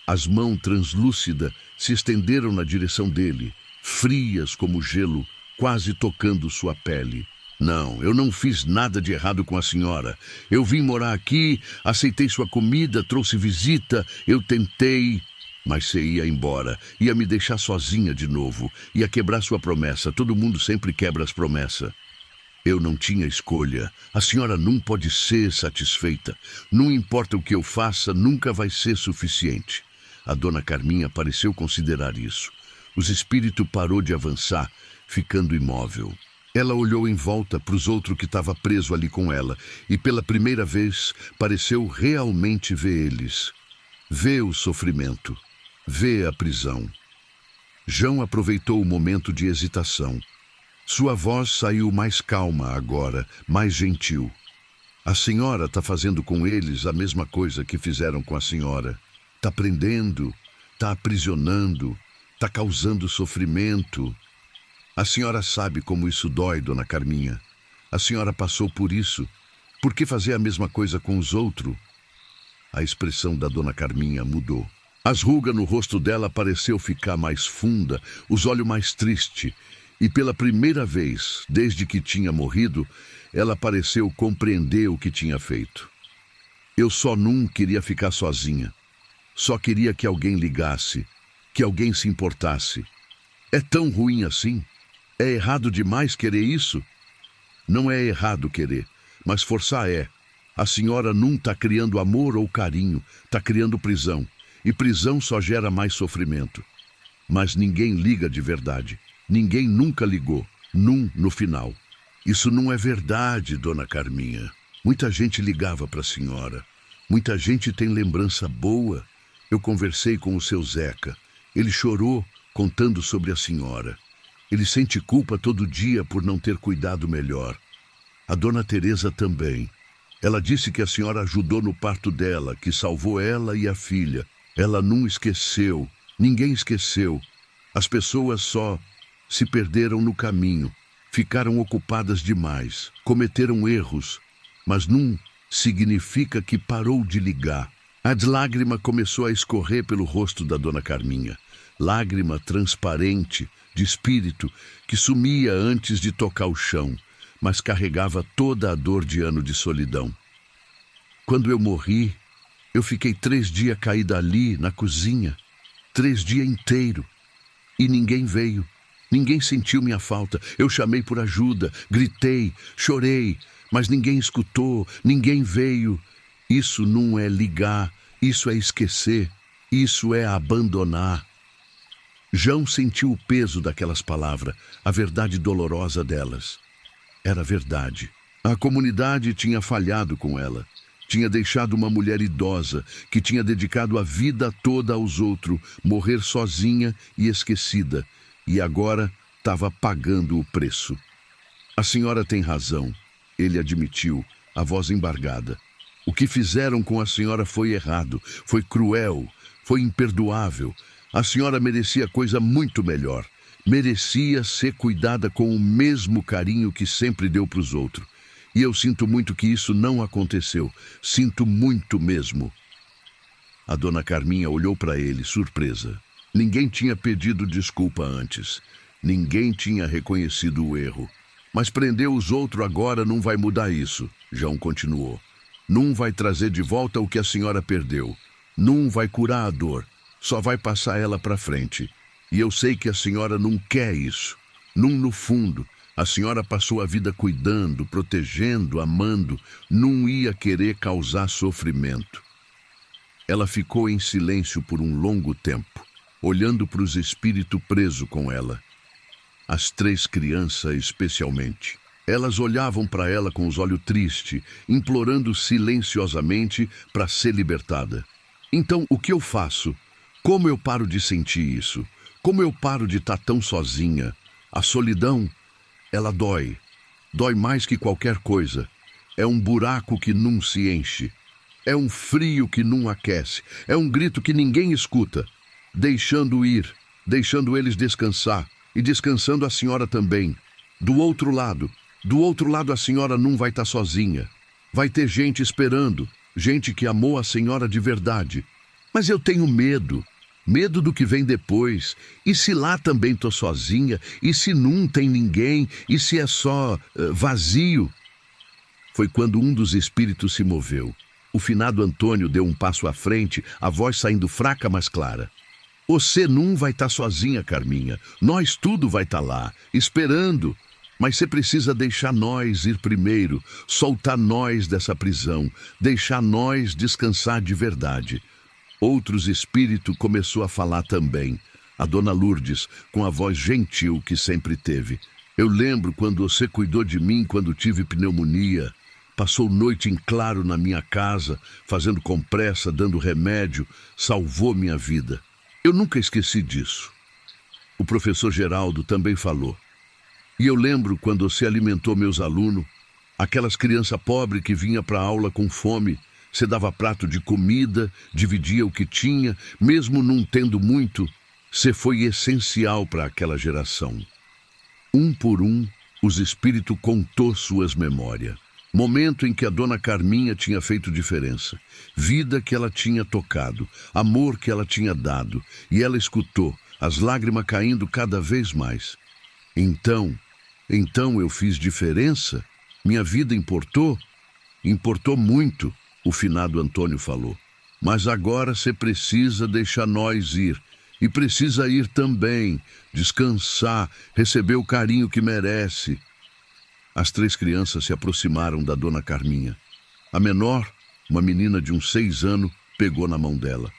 As mãos translúcidas se estenderam na direção dele, frias como gelo, quase tocando sua pele. Não, eu não fiz nada de errado com a senhora. Eu vim morar aqui, aceitei sua comida, trouxe visita, eu tentei... Mas você ia embora, ia me deixar sozinha de novo, ia quebrar sua promessa. Todo mundo sempre quebra as promessas. Eu não tinha escolha. A senhora não pode ser satisfeita. Não importa o que eu faça, nunca vai ser suficiente. A Dona Carminha pareceu considerar isso. Os espíritos parou de avançar, ficando imóvel. Ela olhou em volta para os outros que estavam presos ali com ela, e pela primeira vez pareceu realmente ver eles. Ver o sofrimento. Vê a prisão. João aproveitou o momento de hesitação. Sua voz saiu mais calma agora, mais gentil. A senhora está fazendo com eles a mesma coisa que fizeram com a senhora. Está prendendo, está aprisionando, Está causando sofrimento. A senhora sabe como isso dói, dona Carminha. A senhora passou por isso. Por que fazer a mesma coisa com os outros? A expressão da dona Carminha mudou. As rugas no rosto dela pareceu ficar mais funda, os olhos mais tristes. E pela primeira vez, desde que tinha morrido, ela pareceu compreender o que tinha feito. Eu só não queria ficar sozinha. Só queria que alguém ligasse, que alguém se importasse. É tão ruim assim? É errado demais querer isso? Não é errado querer, mas forçar é. A senhora não está criando amor ou carinho, está criando prisão. E prisão só gera mais sofrimento. Mas ninguém liga de verdade. Ninguém nunca ligou, no final. Isso não é verdade, dona Carminha. Muita gente ligava para a senhora. Muita gente tem lembrança boa. Eu conversei com o seu Zeca. Ele chorou contando sobre a senhora. Ele sente culpa todo dia por não ter cuidado melhor. A dona Teresa também. Ela disse que a senhora ajudou no parto dela, que salvou ela e a filha. Ela não esqueceu. Ninguém esqueceu. As pessoas só se perderam no caminho. Ficaram ocupadas demais. Cometeram erros. Mas não significa que parou de ligar. A lágrima começou a escorrer pelo rosto da dona Carminha. Lágrima transparente, de espírito, que sumia antes de tocar o chão, mas carregava toda a dor de ano de solidão. Quando eu morri, eu fiquei 3 dias caída ali, na cozinha. 3 dias inteiros. E ninguém veio. Ninguém sentiu minha falta. Eu chamei por ajuda, gritei, chorei, mas ninguém escutou, ninguém veio. Isso não é ligar, isso é esquecer, isso é abandonar. João sentiu o peso daquelas palavras, a verdade dolorosa delas. Era verdade. A comunidade tinha falhado com ela. Tinha deixado uma mulher idosa, que tinha dedicado a vida toda aos outros, morrer sozinha e esquecida, e agora estava pagando o preço. A senhora tem razão, ele admitiu, a voz embargada. O que fizeram com a senhora foi errado, foi cruel, foi imperdoável. A senhora merecia coisa muito melhor. Merecia ser cuidada com o mesmo carinho que sempre deu para os outros. E eu sinto muito que isso não aconteceu. Sinto muito mesmo. A dona Carminha olhou para ele, surpresa. Ninguém tinha pedido desculpa antes. Ninguém tinha reconhecido o erro. Mas prender os outros agora não vai mudar isso, João continuou. Não vai trazer de volta o que a senhora perdeu. Não vai curar a dor. Só vai passar ela para frente. E eu sei que a senhora não quer isso. Não no fundo. A senhora passou a vida cuidando, protegendo, amando. Não ia querer causar sofrimento. Ela ficou em silêncio por um longo tempo, olhando para os espíritos presos com ela. As 3 crianças especialmente. Elas olhavam para ela com os olhos tristes, implorando silenciosamente para ser libertada. Então, o que eu faço? Como eu paro de sentir isso? Como eu paro de estar tão sozinha? A solidão, ela dói. Dói mais que qualquer coisa. É um buraco que não se enche. É um frio que não aquece. É um grito que ninguém escuta. Deixando ir, deixando eles descansar. E descansando a senhora também. Do outro lado a senhora não vai estar sozinha. Vai ter gente esperando. Gente que amou a senhora de verdade. Mas eu tenho medo. Medo do que vem depois. E se lá também tô sozinha? E se não tem ninguém? E se é só vazio? Foi quando um dos espíritos se moveu. O finado Antônio deu um passo à frente, a voz saindo fraca, mas clara. Você não vai estar sozinha, Carminha. Nós tudo vai estar lá, esperando. Mas você precisa deixar nós ir primeiro, soltar nós dessa prisão, deixar nós descansar de verdade. Outros espíritos começou a falar também. A dona Lourdes, com a voz gentil que sempre teve. Eu lembro quando você cuidou de mim quando tive pneumonia. Passou noite em claro na minha casa, fazendo compressa, dando remédio, salvou minha vida. Eu nunca esqueci disso. O professor Geraldo também falou. E eu lembro quando você alimentou meus alunos, aquelas crianças pobres que vinham para a aula com fome, você dava prato de comida, dividia o que tinha, mesmo não tendo muito. Você foi essencial para aquela geração. Um por um, os espíritos contou suas memórias. Momento em que a dona Carminha tinha feito diferença. Vida que ela tinha tocado, amor que ela tinha dado. E ela escutou, as lágrimas caindo cada vez mais. Então eu fiz diferença? Minha vida importou? Importou muito, o finado Antônio falou. Mas agora você precisa deixar nós ir. E precisa ir também, descansar, receber o carinho que merece. As 3 crianças se aproximaram da dona Carminha. A menor, uma menina de uns 6 anos, pegou na mão dela.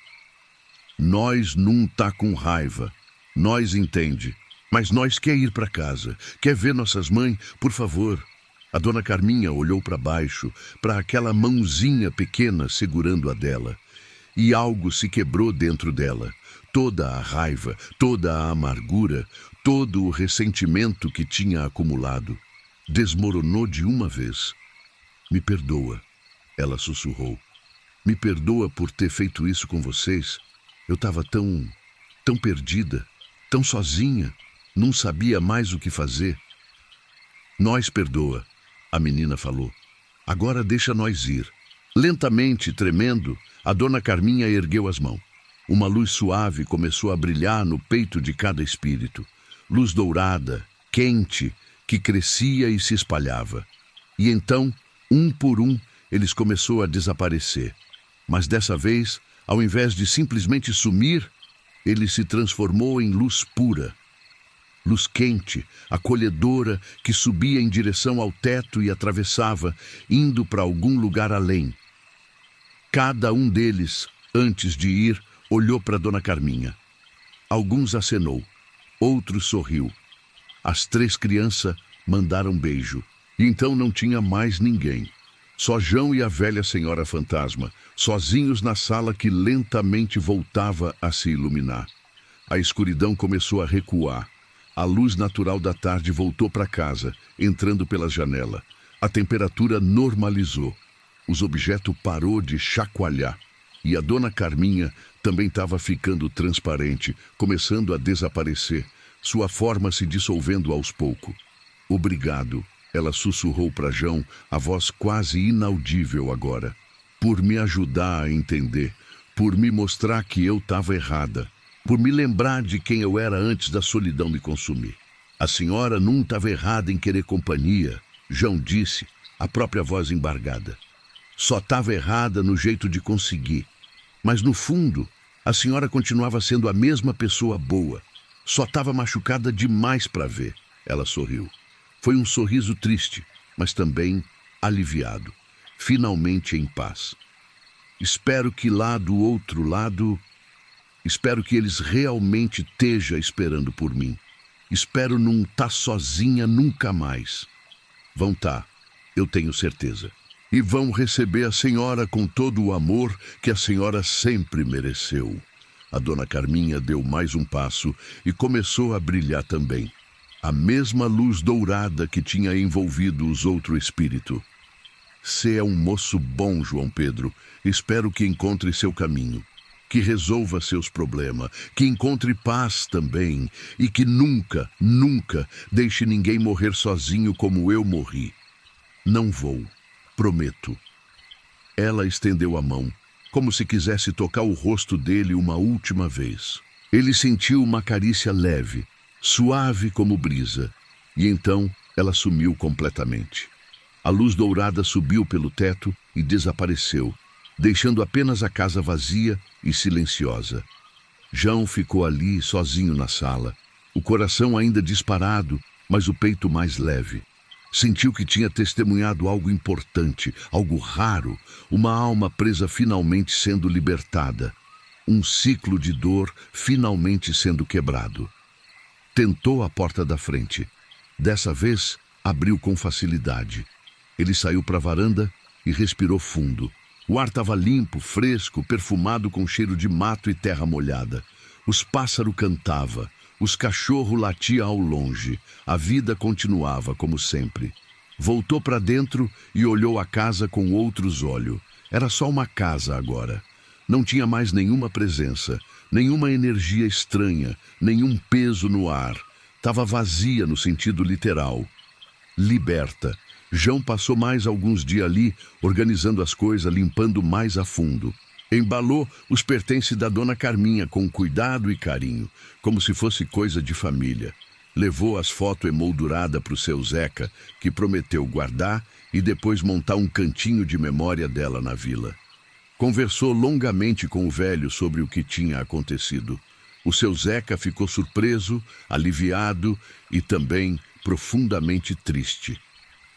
Nós não tá com raiva, nós entende, mas nós quer ir para casa, quer ver nossas mães, por favor. A dona Carminha olhou para baixo, para aquela mãozinha pequena segurando a dela. E algo se quebrou dentro dela. Toda a raiva, toda a amargura, todo o ressentimento que tinha acumulado, desmoronou de uma vez. Me perdoa, ela sussurrou. Me perdoa por ter feito isso com vocês. Eu estava tão perdida, tão sozinha, não sabia mais o que fazer. Nós perdoa, a menina falou. Agora deixa nós ir. Lentamente, tremendo, a dona Carminha ergueu as mãos. Uma luz suave começou a brilhar no peito de cada espírito. Luz dourada, quente, que crescia e se espalhava. E então, um por um, eles começaram a desaparecer. Mas dessa vez, ao invés de simplesmente sumir, ele se transformou em luz pura. Luz quente, acolhedora, que subia em direção ao teto e atravessava, indo para algum lugar além. Cada um deles, antes de ir, olhou para Dona Carminha. Alguns acenou, outros sorriu. As 3 crianças mandaram beijo. E então não tinha mais ninguém. Só João e a velha senhora fantasma, sozinhos na sala que lentamente voltava a se iluminar. A escuridão começou a recuar. A luz natural da tarde voltou para casa, entrando pela janela. A temperatura normalizou. Os objetos parou de chacoalhar. E a dona Carminha também estava ficando transparente, começando a desaparecer, sua forma se dissolvendo aos poucos. Obrigado, ela sussurrou para João, a voz quase inaudível agora, por me ajudar a entender, por me mostrar que eu estava errada, por me lembrar de quem eu era antes da solidão me consumir. A senhora não estava errada em querer companhia, João disse, a própria voz embargada. Só estava errada no jeito de conseguir. Mas no fundo, a senhora continuava sendo a mesma pessoa boa. Só estava machucada demais para ver. Ela sorriu. Foi um sorriso triste, mas também aliviado. Finalmente em paz. Espero que lá do outro lado... Espero que eles realmente estejam esperando por mim. Espero não estar sozinha nunca mais. Vão tá, eu tenho certeza. E vão receber a senhora com todo o amor que a senhora sempre mereceu. A dona Carminha deu mais um passo e começou a brilhar também. A mesma luz dourada que tinha envolvido os outros espíritos. Você é um moço bom, João Pedro. Espero que encontre seu caminho. Que resolva seus problemas, que encontre paz também e que nunca, nunca deixe ninguém morrer sozinho como eu morri. Não vou. Prometo. Ela estendeu a mão, como se quisesse tocar o rosto dele uma última vez. Ele sentiu uma carícia leve, suave como brisa, e então ela sumiu completamente. A luz dourada subiu pelo teto e desapareceu, deixando apenas a casa vazia e silenciosa. João ficou ali sozinho na sala, o coração ainda disparado, mas o peito mais leve. Sentiu que tinha testemunhado algo importante, algo raro, uma alma presa finalmente sendo libertada, um ciclo de dor finalmente sendo quebrado. Tentou a porta da frente. Dessa vez, abriu com facilidade. Ele saiu para a varanda e respirou fundo. O ar estava limpo, fresco, perfumado com cheiro de mato e terra molhada. Os pássaros cantavam. Os cachorros latiam ao longe. A vida continuava como sempre. Voltou para dentro e olhou a casa com outros olhos. Era só uma casa agora. Não tinha mais nenhuma presença, nenhuma energia estranha, nenhum peso no ar. Estava vazia no sentido literal. Liberta. João passou mais alguns dias ali, organizando as coisas, limpando mais a fundo. Embalou os pertences da dona Carminha com cuidado e carinho, como se fosse coisa de família. Levou as fotos emolduradas para o seu Zeca, que prometeu guardar e depois montar um cantinho de memória dela na vila. Conversou longamente com o velho sobre o que tinha acontecido. O seu Zeca ficou surpreso, aliviado e também profundamente triste.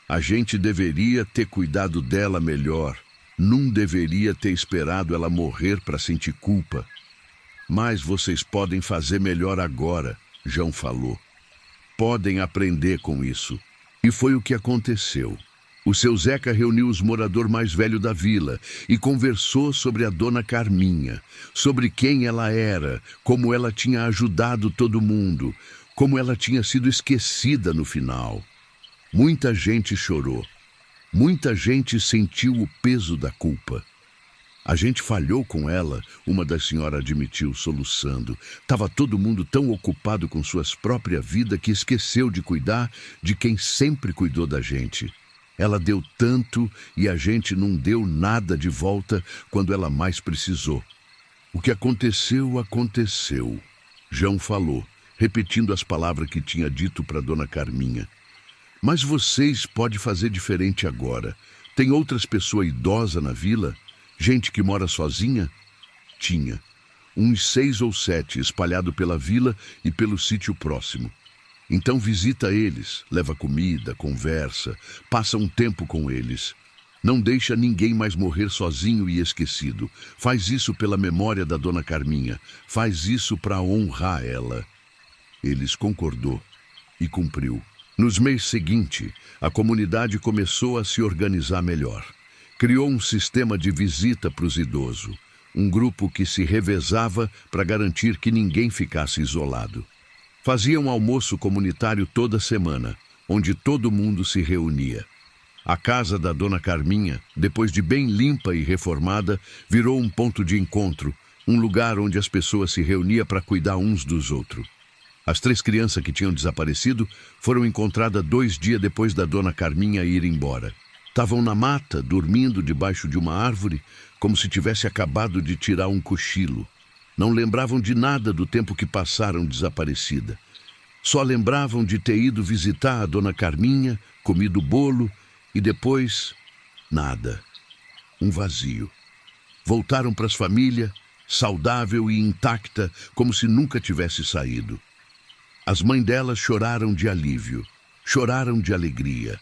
A gente deveria ter cuidado dela melhor. Não deveria ter esperado ela morrer para sentir culpa. Mas vocês podem fazer melhor agora, João falou. Podem aprender com isso. E foi o que aconteceu. O seu Zeca reuniu os moradores mais velhos da vila e conversou sobre a dona Carminha, sobre quem ela era, como ela tinha ajudado todo mundo, como ela tinha sido esquecida no final. Muita gente chorou. Muita gente sentiu o peso da culpa. A gente falhou com ela, uma das senhoras admitiu, soluçando. Estava todo mundo tão ocupado com suas próprias vidas que esqueceu de cuidar de quem sempre cuidou da gente. Ela deu tanto e a gente não deu nada de volta quando ela mais precisou. O que aconteceu, aconteceu. João falou, repetindo as palavras que tinha dito para dona Carminha. Mas vocês podem fazer diferente agora. Tem outras pessoas idosas na vila? Gente que mora sozinha? Tinha. Uns 6 ou 7 espalhados pela vila e pelo sítio próximo. Então visita eles, leva comida, conversa, passa um tempo com eles. Não deixa ninguém mais morrer sozinho e esquecido. Faz isso pela memória da dona Carminha. Faz isso para honrar ela. Eles concordou e cumpriu. Nos meses seguintes, a comunidade começou a se organizar melhor. Criou um sistema de visita para os idosos, um grupo que se revezava para garantir que ninguém ficasse isolado. Fazia um almoço comunitário toda semana, onde todo mundo se reunia. A casa da dona Carminha, depois de bem limpa e reformada, virou um ponto de encontro, um lugar onde as pessoas se reuniam para cuidar uns dos outros. As 3 crianças que tinham desaparecido foram encontradas 2 dias depois da dona Carminha ir embora. Estavam na mata, dormindo debaixo de uma árvore, como se tivesse acabado de tirar um cochilo. Não lembravam de nada do tempo que passaram desaparecida. Só lembravam de ter ido visitar a dona Carminha, comido bolo e depois, nada. Um vazio. Voltaram para as famílias, saudável e intacta, como se nunca tivesse saído. As mães delas choraram de alívio, choraram de alegria.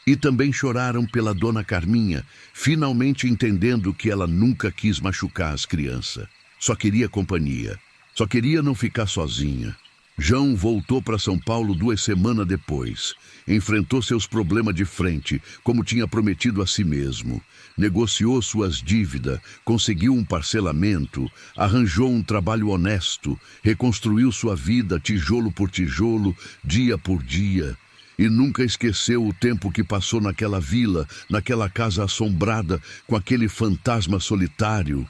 E também choraram pela dona Carminha, finalmente entendendo que ela nunca quis machucar as crianças. Só queria companhia, só queria não ficar sozinha. João voltou para São Paulo 2 semanas depois. Enfrentou seus problemas de frente, como tinha prometido a si mesmo. Negociou suas dívidas, conseguiu um parcelamento, arranjou um trabalho honesto, reconstruiu sua vida tijolo por tijolo, dia por dia. E nunca esqueceu o tempo que passou naquela vila, naquela casa assombrada, com aquele fantasma solitário.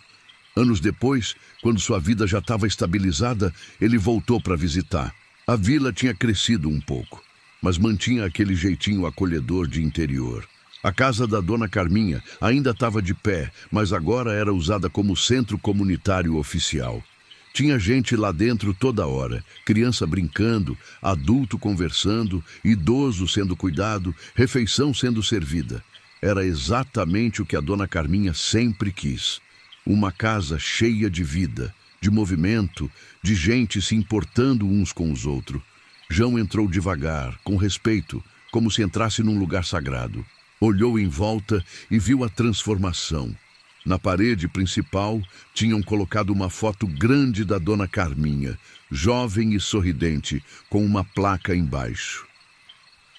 Anos depois, quando sua vida já estava estabilizada, ele voltou para visitar. A vila tinha crescido um pouco, mas mantinha aquele jeitinho acolhedor de interior. A casa da dona Carminha ainda estava de pé, mas agora era usada como centro comunitário oficial. Tinha gente lá dentro toda hora, criança brincando, adulto conversando, idoso sendo cuidado, refeição sendo servida. Era exatamente o que a dona Carminha sempre quis. Uma casa cheia de vida, de movimento, de gente se importando uns com os outros. João entrou devagar, com respeito, como se entrasse num lugar sagrado. Olhou em volta e viu a transformação. Na parede principal, tinham colocado uma foto grande da dona Carminha, jovem e sorridente, com uma placa embaixo.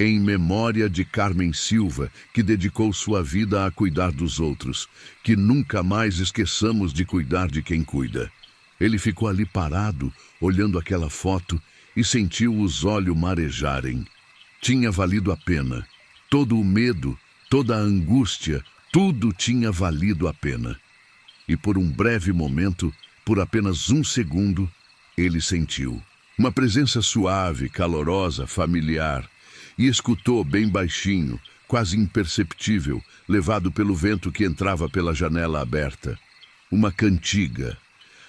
Em memória de Carmen Silva, que dedicou sua vida a cuidar dos outros, que nunca mais esqueçamos de cuidar de quem cuida. Ele ficou ali parado, olhando aquela foto, e sentiu os olhos marejarem. Tinha valido a pena. Todo o medo, toda a angústia, tudo tinha valido a pena. E por um breve momento, por apenas um segundo, ele sentiu uma presença suave, calorosa, familiar, e escutou bem baixinho, quase imperceptível, levado pelo vento que entrava pela janela aberta, uma cantiga,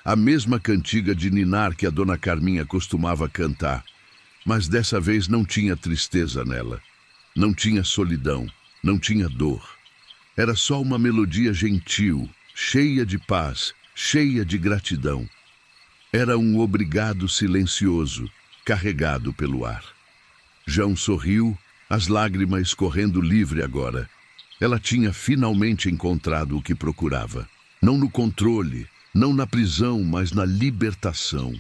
a mesma cantiga de ninar que a dona Carminha costumava cantar, mas dessa vez não tinha tristeza nela, não tinha solidão, não tinha dor. Era só uma melodia gentil, cheia de paz, cheia de gratidão. Era um obrigado silencioso, carregado pelo ar. João sorriu, as lágrimas correndo livre agora. Ela tinha finalmente encontrado o que procurava. Não no controle, não na prisão, mas na libertação.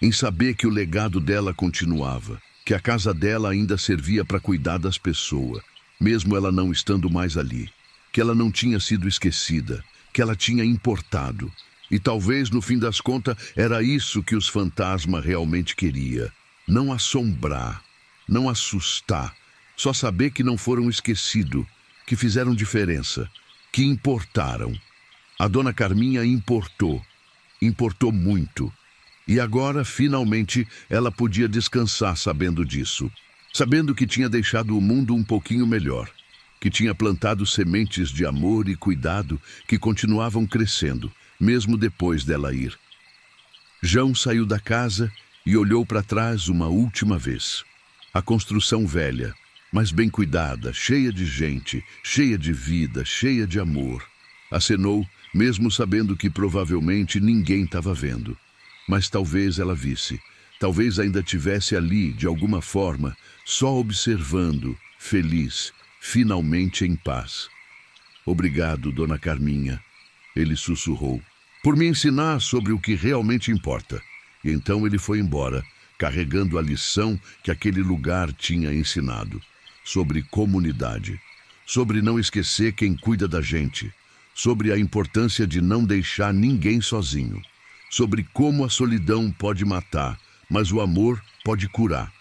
Em saber que o legado dela continuava, que a casa dela ainda servia para cuidar das pessoas, mesmo ela não estando mais ali. Que ela não tinha sido esquecida, que ela tinha importado. E talvez, no fim das contas, era isso que os fantasmas realmente queria. Não assombrar, não assustar, só saber que não foram esquecidos, que fizeram diferença, que importaram. A dona Carminha importou muito. E agora, finalmente, ela podia descansar sabendo disso. Sabendo que tinha deixado o mundo um pouquinho melhor. Que tinha plantado sementes de amor e cuidado que continuavam crescendo, mesmo depois dela ir. João saiu da casa e olhou para trás uma última vez. A construção velha, mas bem cuidada, cheia de gente, cheia de vida, cheia de amor. Acenou, mesmo sabendo que provavelmente ninguém estava vendo. Mas talvez ela visse, talvez ainda tivesse ali, de alguma forma, só observando, feliz, finalmente em paz. Obrigado, dona Carminha, ele sussurrou, por me ensinar sobre o que realmente importa. E então ele foi embora, carregando a lição que aquele lugar tinha ensinado, sobre comunidade, sobre não esquecer quem cuida da gente, sobre a importância de não deixar ninguém sozinho, sobre como a solidão pode matar, mas o amor pode curar.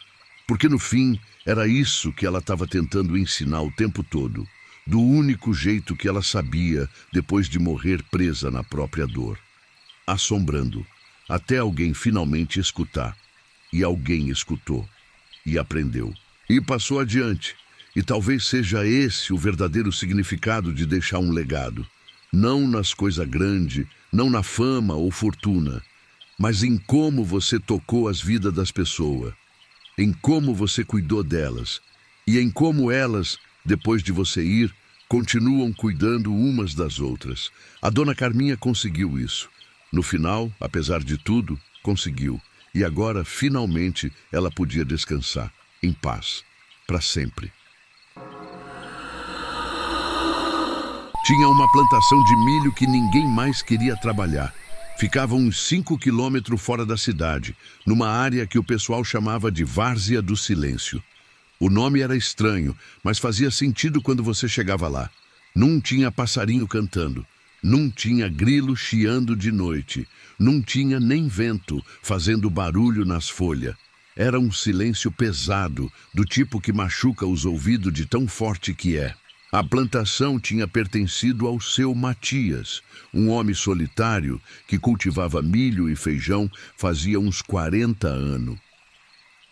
Porque no fim, era isso que ela estava tentando ensinar o tempo todo, do único jeito que ela sabia depois de morrer presa na própria dor. Assombrando, até alguém finalmente escutar. E alguém escutou, e aprendeu, e passou adiante. E talvez seja esse o verdadeiro significado de deixar um legado. Não nas coisas grandes, não na fama ou fortuna, mas em como você tocou as vidas das pessoas, em como você cuidou delas, e em como elas, depois de você ir, continuam cuidando umas das outras. A dona Carminha conseguiu isso. No final, apesar de tudo, conseguiu. E agora, finalmente, ela podia descansar, em paz, para sempre. Tinha uma plantação de milho que ninguém mais queria trabalhar. Ficava uns 5 quilômetros fora da cidade, numa área que o pessoal chamava de Várzea do Silêncio. O nome era estranho, mas fazia sentido quando você chegava lá. Não tinha passarinho cantando, não tinha grilo chiando de noite, não tinha nem vento fazendo barulho nas folhas. Era um silêncio pesado, do tipo que machuca os ouvidos de tão forte que é. A plantação tinha pertencido ao seu Matias, um homem solitário que cultivava milho e feijão fazia uns 40 anos.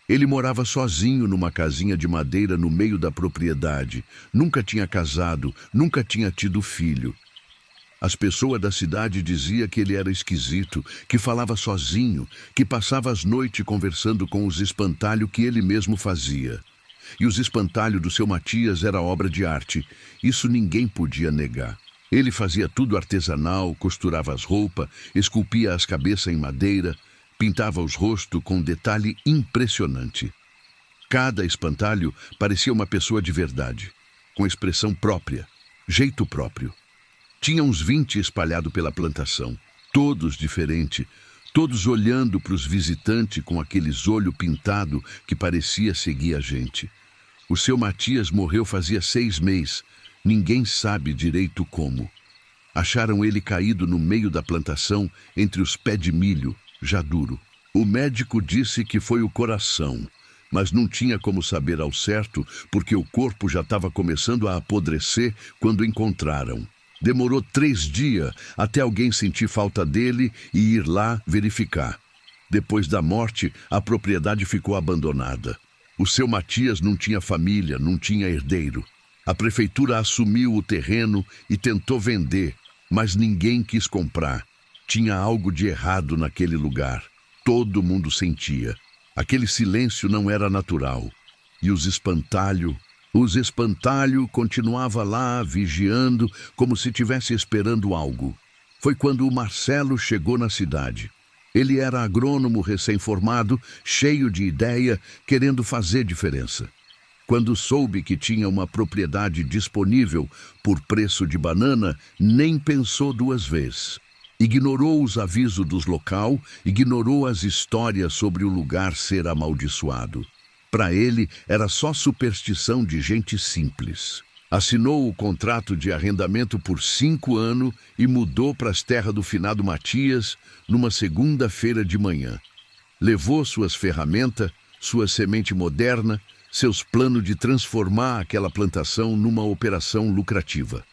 Ele morava sozinho numa casinha de madeira no meio da propriedade. Nunca tinha casado, nunca tinha tido filho. As pessoas da cidade diziam que ele era esquisito, que falava sozinho, que passava as noites conversando com os espantalhos que ele mesmo fazia. E os espantalhos do seu Matias era obra de arte. Isso ninguém podia negar. Ele fazia tudo artesanal, costurava as roupas, esculpia as cabeças em madeira, pintava os rostos com um detalhe impressionante. Cada espantalho parecia uma pessoa de verdade, com expressão própria, jeito próprio. Tinha uns 20 espalhados pela plantação, todos diferentes, todos olhando para os visitantes com aqueles olhos pintados que parecia seguir a gente. O seu Matias morreu fazia 6 meses, ninguém sabe direito como. Acharam ele caído no meio da plantação, entre os pés de milho, já duro. O médico disse que foi o coração, mas não tinha como saber ao certo porque o corpo já estava começando a apodrecer quando encontraram. Demorou 3 dias até alguém sentir falta dele e ir lá verificar. Depois da morte, a propriedade ficou abandonada. O seu Matias não tinha família, não tinha herdeiro. A prefeitura assumiu o terreno e tentou vender, mas ninguém quis comprar. Tinha algo de errado naquele lugar. Todo mundo sentia. Aquele silêncio não era natural. E os espantalho continuava lá, vigiando, como se estivesse esperando algo. Foi quando o Marcelo chegou na cidade. Ele era agrônomo recém-formado, cheio de ideia, querendo fazer diferença. Quando soube que tinha uma propriedade disponível por preço de banana, nem pensou 2 vezes. Ignorou os avisos dos local, ignorou as histórias sobre o lugar ser amaldiçoado. Para ele, era só superstição de gente simples. Assinou o contrato de arrendamento por 5 anos e mudou para as terras do finado Matias numa segunda-feira de manhã. Levou suas ferramentas, sua semente moderna, seus planos de transformar aquela plantação numa operação lucrativa.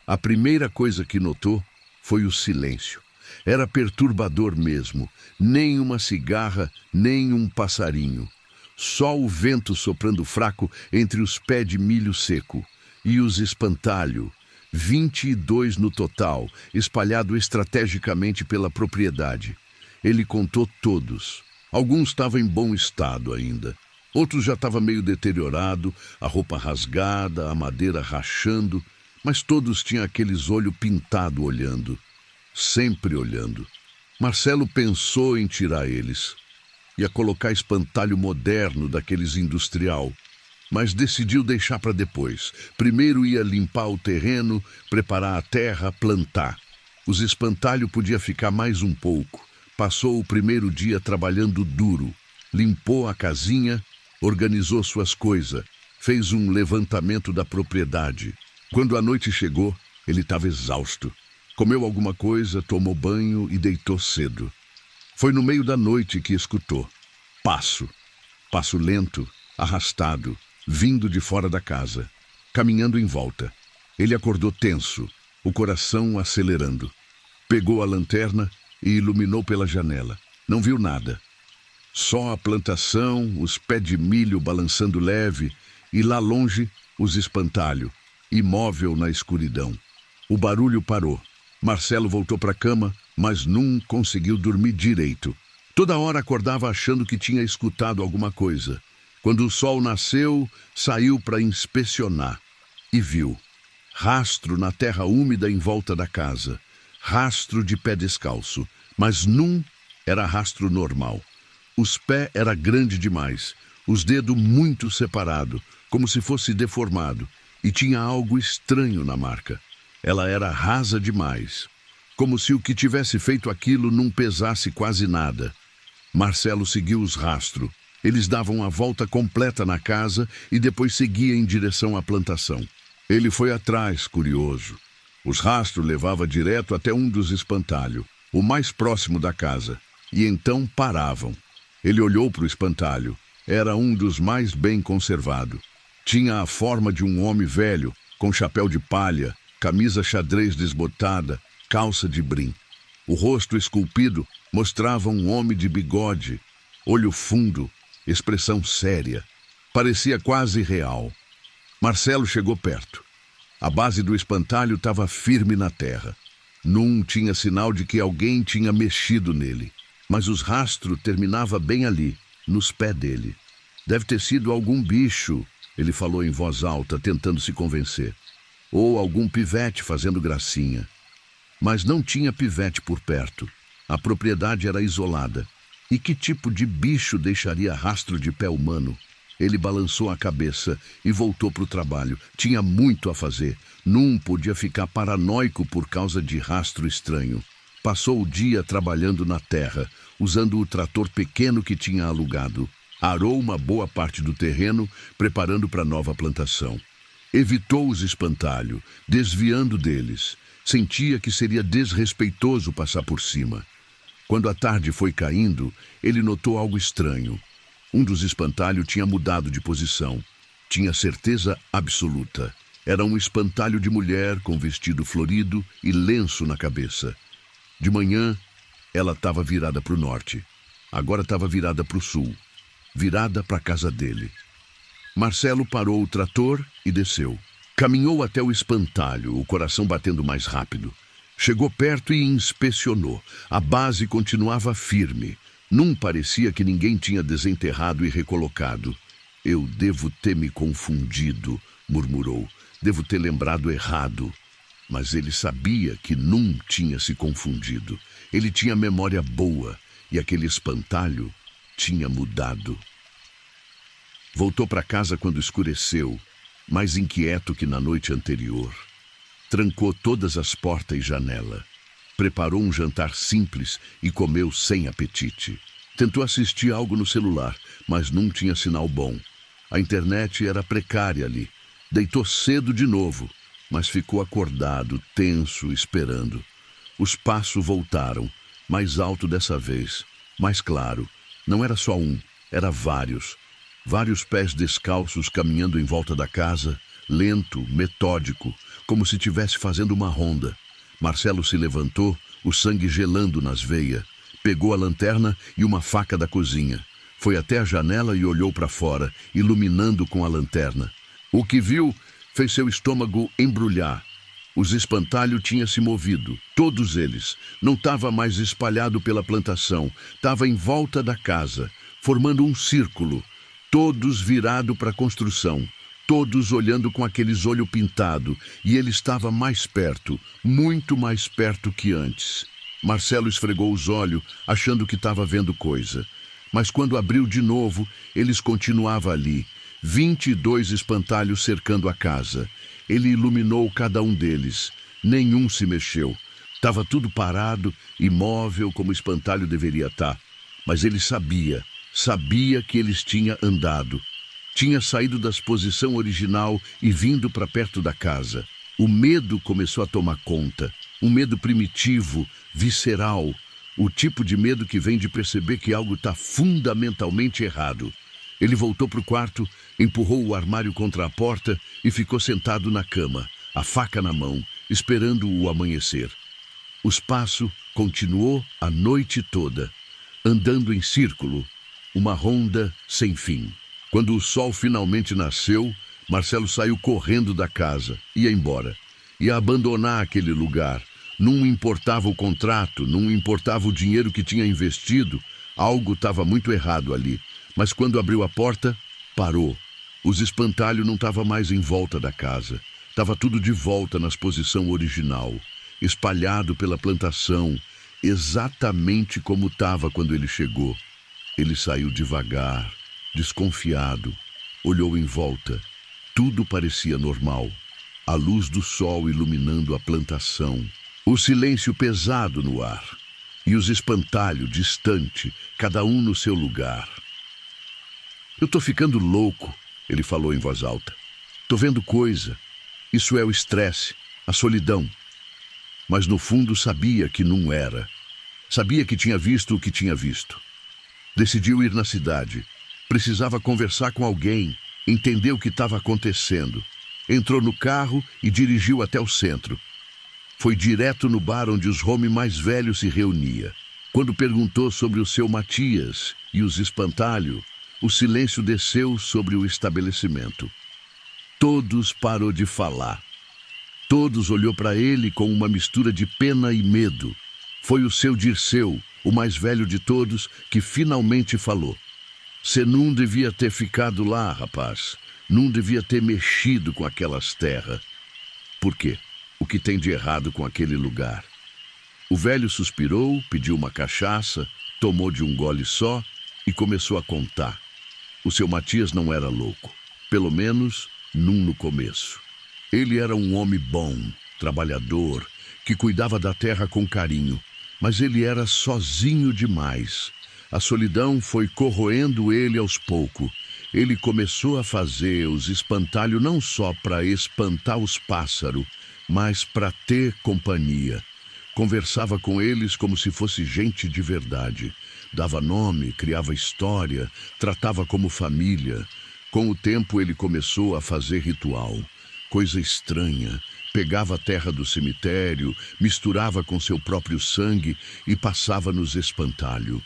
A primeira coisa que notou foi o silêncio. Era perturbador mesmo. Nem uma cigarra, nem um passarinho. Só o vento soprando fraco entre os pés de milho seco. E os espantalho, 22 no total, espalhado estrategicamente pela propriedade. Ele contou todos. Alguns estavam em bom estado ainda. Outros já estavam meio deteriorado, a roupa rasgada, a madeira rachando, mas todos tinham aqueles olhos pintados olhando. Sempre olhando. Marcelo pensou em tirar eles. Ia colocar espantalho moderno daqueles industrial, mas decidiu deixar para depois. Primeiro ia limpar o terreno, preparar a terra, plantar. Os espantalho podia ficar mais um pouco. Passou o primeiro dia trabalhando duro. Limpou a casinha, organizou suas coisas, fez um levantamento da propriedade. Quando a noite chegou, ele estava exausto. Comeu alguma coisa, tomou banho e deitou cedo. Foi no meio da noite que escutou. Passo. Passo lento, arrastado, vindo de fora da casa, caminhando em volta. Ele acordou tenso, o coração acelerando. Pegou a lanterna e iluminou pela janela. Não viu nada. Só a plantação, os pés de milho balançando leve e lá longe os espantalho, imóvel na escuridão. O barulho parou. Marcelo voltou para a cama, mas não conseguiu dormir direito. Toda hora acordava achando que tinha escutado alguma coisa. Quando o sol nasceu, saiu para inspecionar e viu. Rastro na terra úmida em volta da casa. Rastro de pé descalço, mas não era rastro normal. Os pés era grande demais, os dedos muito separados, como se fosse deformado, e tinha algo estranho na marca. Ela era rasa demais, como se o que tivesse feito aquilo não pesasse quase nada. Marcelo seguiu os rastros. Eles davam a volta completa na casa e depois seguia em direção à plantação. Ele foi atrás, curioso. Os rastros levavam direto até um dos espantalhos, o mais próximo da casa, e então paravam. Ele olhou para o espantalho. Era um dos mais bem conservados. Tinha a forma de um homem velho, com chapéu de palha, camisa xadrez desbotada, calça de brim. O rosto esculpido mostrava um homem de bigode, olho fundo, expressão séria. Parecia quase real. Marcelo chegou perto. A base do espantalho estava firme na terra. Não tinha sinal de que alguém tinha mexido nele, mas os rastros terminavam bem ali, nos pés dele. Deve ter sido algum bicho, ele falou em voz alta, tentando se convencer. Ou algum pivete fazendo gracinha. Mas não tinha pivete por perto. A propriedade era isolada. E que tipo de bicho deixaria rastro de pé humano? Ele balançou a cabeça e voltou para o trabalho. Tinha muito a fazer. Não podia ficar paranoico por causa de rastro estranho. Passou o dia trabalhando na terra, usando o trator pequeno que tinha alugado. Arou uma boa parte do terreno, preparando para a nova plantação. Evitou os espantalhos, desviando deles. Sentia que seria desrespeitoso passar por cima. Quando a tarde foi caindo, ele notou algo estranho. Um dos espantalhos tinha mudado de posição. Tinha certeza absoluta. Era um espantalho de mulher com vestido florido e lenço na cabeça. De manhã, ela estava virada para o norte. Agora estava virada para o sul, virada para a casa dele. Marcelo parou o trator e desceu. Caminhou até o espantalho, o coração batendo mais rápido. Chegou perto e inspecionou. A base continuava firme. Não parecia que ninguém tinha desenterrado e recolocado. Eu devo ter me confundido, murmurou. Devo ter lembrado errado. Mas ele sabia que não tinha se confundido. Ele tinha memória boa e aquele espantalho tinha mudado. Voltou para casa quando escureceu, mais inquieto que na noite anterior. Trancou todas as portas e janela. Preparou um jantar simples e comeu sem apetite. Tentou assistir algo no celular, mas não tinha sinal bom. A internet era precária ali. Deitou cedo de novo, mas ficou acordado, tenso, esperando. Os passos voltaram, mais alto dessa vez, mais claro. Não era só um, era vários. Vários pés descalços caminhando em volta da casa, lento, metódico, como se estivesse fazendo uma ronda. Marcelo se levantou, o sangue gelando nas veias. Pegou a lanterna e uma faca da cozinha. Foi até a janela e olhou para fora, iluminando com a lanterna. O que viu fez seu estômago embrulhar. Os espantalhos tinham se movido, todos eles. Não estava mais espalhado pela plantação, estava em volta da casa, formando um círculo. Todos virados para a construção, todos olhando com aqueles olhos pintados, e ele estava mais perto, muito mais perto que antes. Marcelo esfregou os olhos, achando que estava vendo coisa. Mas quando abriu de novo, eles continuavam ali, 22 espantalhos cercando a casa. Ele iluminou cada um deles. Nenhum se mexeu. Estava tudo parado, imóvel, como o espantalho deveria estar. Mas ele sabia que eles tinham andado. Tinha saído da posição original e vindo para perto da casa. O medo começou a tomar conta. Um medo primitivo, visceral. O tipo de medo que vem de perceber que algo está fundamentalmente errado. Ele voltou para o quarto, empurrou o armário contra a porta e ficou sentado na cama, a faca na mão, esperando o amanhecer. O espaço continuou a noite toda, andando em círculo, uma ronda sem fim. Quando o sol finalmente nasceu, Marcelo saiu correndo da casa, ia embora. Ia abandonar aquele lugar. Não importava o contrato, não importava o dinheiro que tinha investido, algo estava muito errado ali. Mas quando abriu a porta, parou. Os espantalhos não estavam mais em volta da casa. Estava tudo de volta na posição original, espalhado pela plantação, exatamente como estava quando ele chegou. Ele saiu devagar, desconfiado, olhou em volta. Tudo parecia normal. A luz do sol iluminando a plantação. O silêncio pesado no ar. E os espantalhos distante, cada um no seu lugar. Eu tô ficando louco, ele falou em voz alta. Tô vendo coisa. Isso é o estresse, a solidão. Mas no fundo sabia que não era. Sabia que tinha visto o que tinha visto. Decidiu ir na cidade. Precisava conversar com alguém, entender o que estava acontecendo. Entrou no carro e dirigiu até o centro. Foi direto no bar onde os homens mais velhos se reuniam. Quando perguntou sobre o seu Matias e os espantalhos, o silêncio desceu sobre o estabelecimento. Todos parou de falar. Todos olhou para ele com uma mistura de pena e medo. Foi o seu Dirceu, o mais velho de todos, que finalmente falou. Você não devia ter ficado lá, rapaz. Não devia ter mexido com aquelas terras. Por quê? O que tem de errado com aquele lugar? O velho suspirou, pediu uma cachaça, tomou de um gole só e começou a contar. O seu Matias não era louco, pelo menos não no começo. Ele era um homem bom, trabalhador, que cuidava da terra com carinho, mas ele era sozinho demais. A solidão foi corroendo ele aos poucos. Ele começou a fazer os espantalhos não só para espantar os pássaros, mas para ter companhia. Conversava com eles como se fosse gente de verdade. Dava nome, criava história, tratava como família. Com o tempo ele começou a fazer ritual. coisa estranha. Pegava a terra do cemitério, misturava com seu próprio sangue e passava nos espantalhos.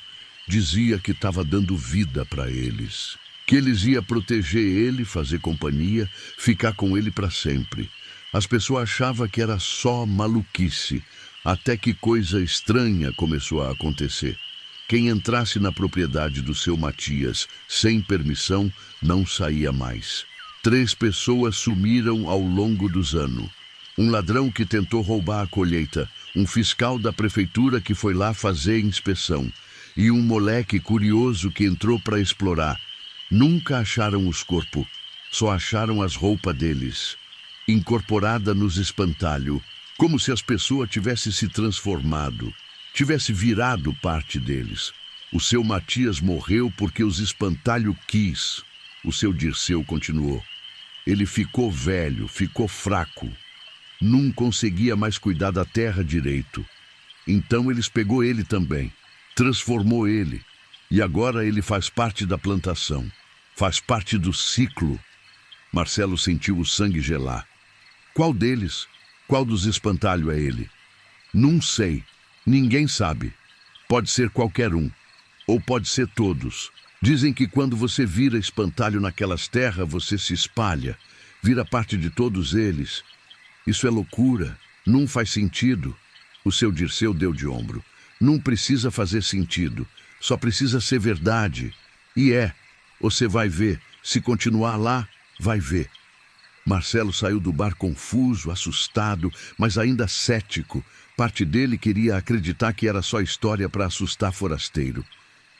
Dizia que estava dando vida para eles, que eles iam proteger ele, fazer companhia, ficar com ele para sempre. As pessoas achavam que era só maluquice, até que coisa estranha começou a acontecer. Quem entrasse na propriedade do seu Matias sem permissão não saía mais. 3 pessoas sumiram ao longo dos anos. Um ladrão que tentou roubar a colheita, um fiscal da prefeitura que foi lá fazer inspeção e um moleque curioso que entrou para explorar. Nunca acharam os corpos, só acharam as roupas deles, incorporada nos espantalhos, como se as pessoas tivessem se transformado, tivesse virado parte deles. O seu Matias morreu porque os espantalhos quis. O seu Dirceu continuou. Ele ficou velho, ficou fraco. Não conseguia mais cuidar da terra direito. Então eles pegou ele também, transformou ele. E agora ele faz parte da plantação, faz parte do ciclo. Marcelo sentiu o sangue gelar. Qual deles? Qual dos espantalhos é ele? Não sei. Ninguém sabe. Pode ser qualquer um. Ou pode ser todos. Dizem que quando você vira espantalho naquelas terras, você se espalha, vira parte de todos eles. Isso é loucura. Não faz sentido. O seu Dirceu deu de ombro. Não precisa fazer sentido. Só precisa ser verdade. E é. Você vai ver. Se continuar lá, vai ver. Marcelo saiu do bar confuso, assustado, mas ainda cético. Parte dele queria acreditar que era só história para assustar forasteiro.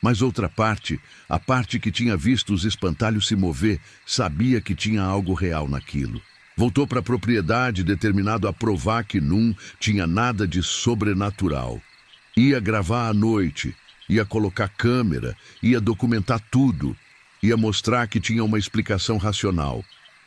Mas outra parte, a parte que tinha visto os espantalhos se mover, sabia que tinha algo real naquilo. Voltou para a propriedade determinado a provar que não tinha nada de sobrenatural. Ia gravar à noite, ia colocar câmera, ia documentar tudo, ia mostrar que tinha uma explicação racional.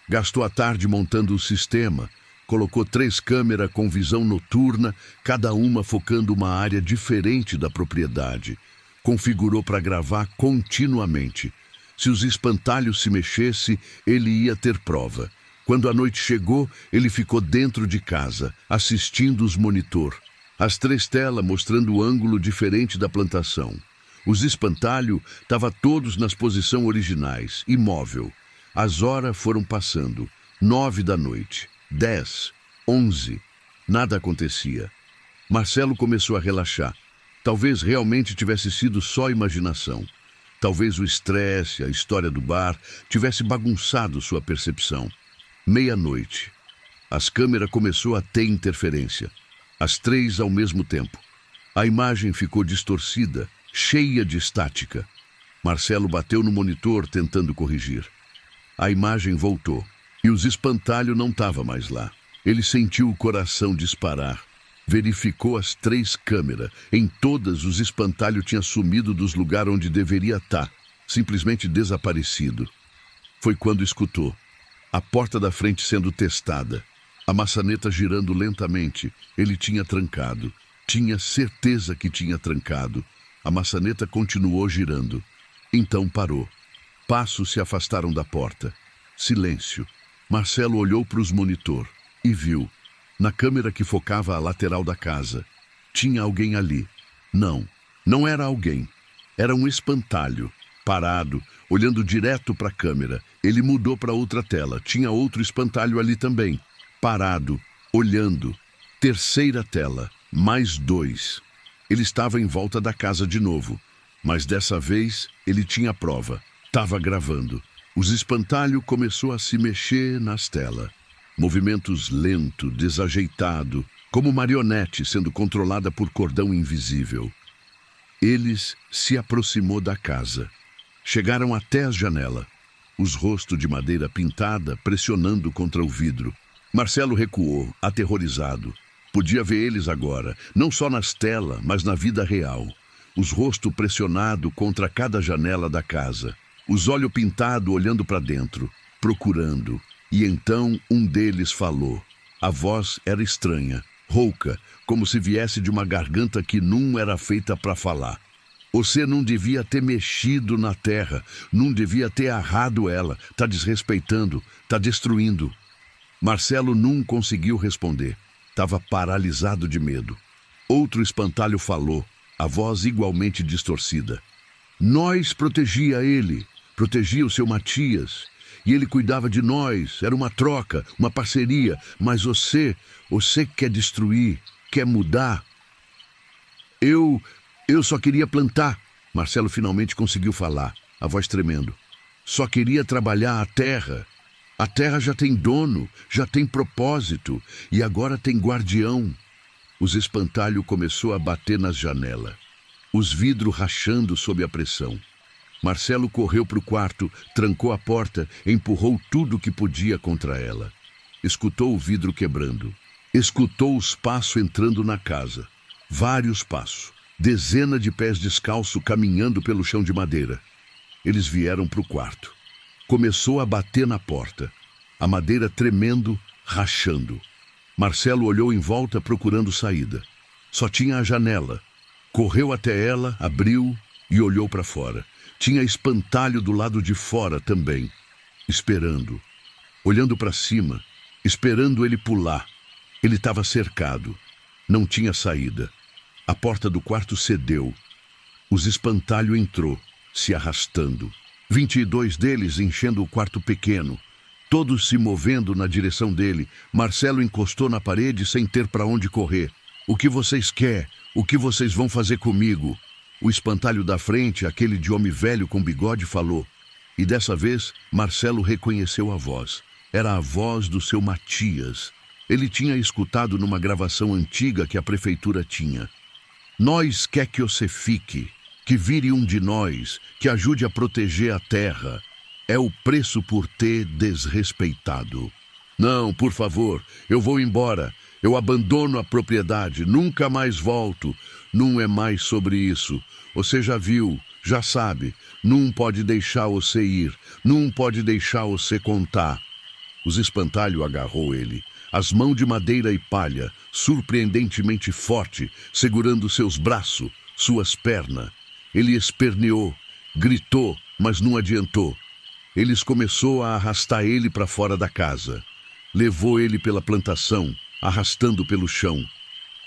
Gastou a tarde montando o sistema, colocou 3 câmeras com visão noturna, cada uma focando uma área diferente da propriedade. Configurou para gravar continuamente. Se os espantalhos se mexessem, ele ia ter prova. Quando a noite chegou, ele ficou dentro de casa, assistindo os monitor. As 3 telas mostrando o ângulo diferente da plantação. Os espantalhos estavam todos nas posições originais, imóvel. As horas foram passando. 9 da noite, 10, 11. Nada acontecia. Marcelo começou a relaxar. Talvez realmente tivesse sido só imaginação. Talvez o estresse, a história do bar, tivesse bagunçado sua percepção. Meia-noite. As câmeras começou a ter interferência. As 3 ao mesmo tempo. A imagem ficou distorcida, cheia de estática. Marcelo bateu no monitor tentando corrigir. A imagem voltou. E os espantalhos não estavam mais lá. Ele sentiu o coração disparar. Verificou as 3 câmeras. Em todas, os espantalhos tinham sumido dos lugares onde deveria estar. Simplesmente desaparecido. Foi quando escutou. A porta da frente sendo testada. A maçaneta girando lentamente. Ele tinha trancado. Tinha certeza que tinha trancado. A maçaneta continuou girando. Então parou. Passos se afastaram da porta. Silêncio. Marcelo olhou para os monitor e viu. Na câmera que focava a lateral da casa. Tinha alguém ali. Não, não era alguém. Era um espantalho. Parado, olhando direto para a câmera. Ele mudou para outra tela. Tinha outro espantalho ali também. Parado, olhando. Terceira tela. Mais 2. Ele estava em volta da casa de novo. Mas dessa vez, ele tinha prova. Estava gravando. Os espantalhos começou a se mexer nas telas. Movimentos lento, desajeitado, como marionete sendo controlada por cordão invisível. Eles se aproximou da casa. Chegaram até a janela. Os rostos de madeira pintada pressionando contra o vidro. Marcelo recuou, aterrorizado. Podia ver eles agora, não só nas telas, mas na vida real. Os rostos pressionados contra cada janela da casa. Os olhos pintados olhando para dentro, procurando. E então um deles falou. A voz era estranha, rouca, como se viesse de uma garganta que não era feita para falar. Você não devia ter mexido na terra, não devia ter arrado ela, tá desrespeitando, tá destruindo. Marcelo não conseguiu responder. Estava paralisado de medo. Outro espantalho falou, a voz igualmente distorcida. Nós protegia ele, protegia o seu Matias, e ele cuidava de nós, era uma troca, uma parceria, mas você quer destruir, quer mudar. Eu só queria plantar. Marcelo finalmente conseguiu falar, a voz tremendo. Só queria trabalhar a terra. A terra já tem dono, já tem propósito, e agora tem guardião. Os espantalhos começou a bater nas janelas, os vidros rachando sob a pressão. Marcelo correu para o quarto, trancou a porta, empurrou tudo que podia contra ela. Escutou o vidro quebrando. Escutou os passos entrando na casa. Vários passos. Dezenas de pés descalços caminhando pelo chão de madeira. Eles vieram para o quarto. Começou a bater na porta. A madeira tremendo, rachando. Marcelo olhou em volta procurando saída. Só tinha a janela. Correu até ela, abriu e olhou para fora. Tinha espantalho do lado de fora também, esperando. Olhando para cima, esperando ele pular. Ele estava cercado. Não tinha saída. A porta do quarto cedeu. Os espantalho entrou, se arrastando. 22 deles enchendo o quarto pequeno. Todos se movendo na direção dele. Marcelo encostou na parede sem ter para onde correr. O que vocês querem? O que vocês vão fazer comigo? O espantalho da frente, aquele de homem velho com bigode, falou. E dessa vez, Marcelo reconheceu a voz. Era a voz do seu Matias. Ele tinha escutado numa gravação antiga que a prefeitura tinha. Nós quer que você fique, que vire um de nós, que ajude a proteger a terra. É o preço por ter desrespeitado. Não, por favor, eu vou embora. Eu abandono a propriedade, nunca mais volto. Não é mais sobre isso. Você já viu, já sabe. Não pode deixar você ir. Não pode deixar você contar. Os espantalho agarrou ele. As mãos de madeira e palha, surpreendentemente forte, segurando seus braços, suas pernas. Ele esperneou, gritou, mas não adiantou. Eles começou a arrastar ele para fora da casa. Levou ele pela plantação, arrastando pelo chão.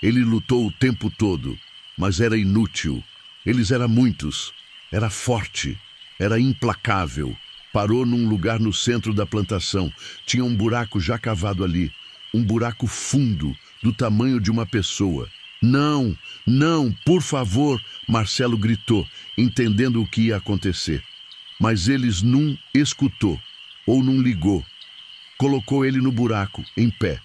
Ele lutou o tempo todo, mas era inútil. Eles eram muitos. Era forte. Era implacável. Parou num lugar no centro da plantação. Tinha um buraco já cavado ali. Um buraco fundo, do tamanho de uma pessoa. Não, não, por favor, Marcelo gritou, entendendo o que ia acontecer. Mas eles não escutou, ou não ligou. Colocou ele no buraco, em pé.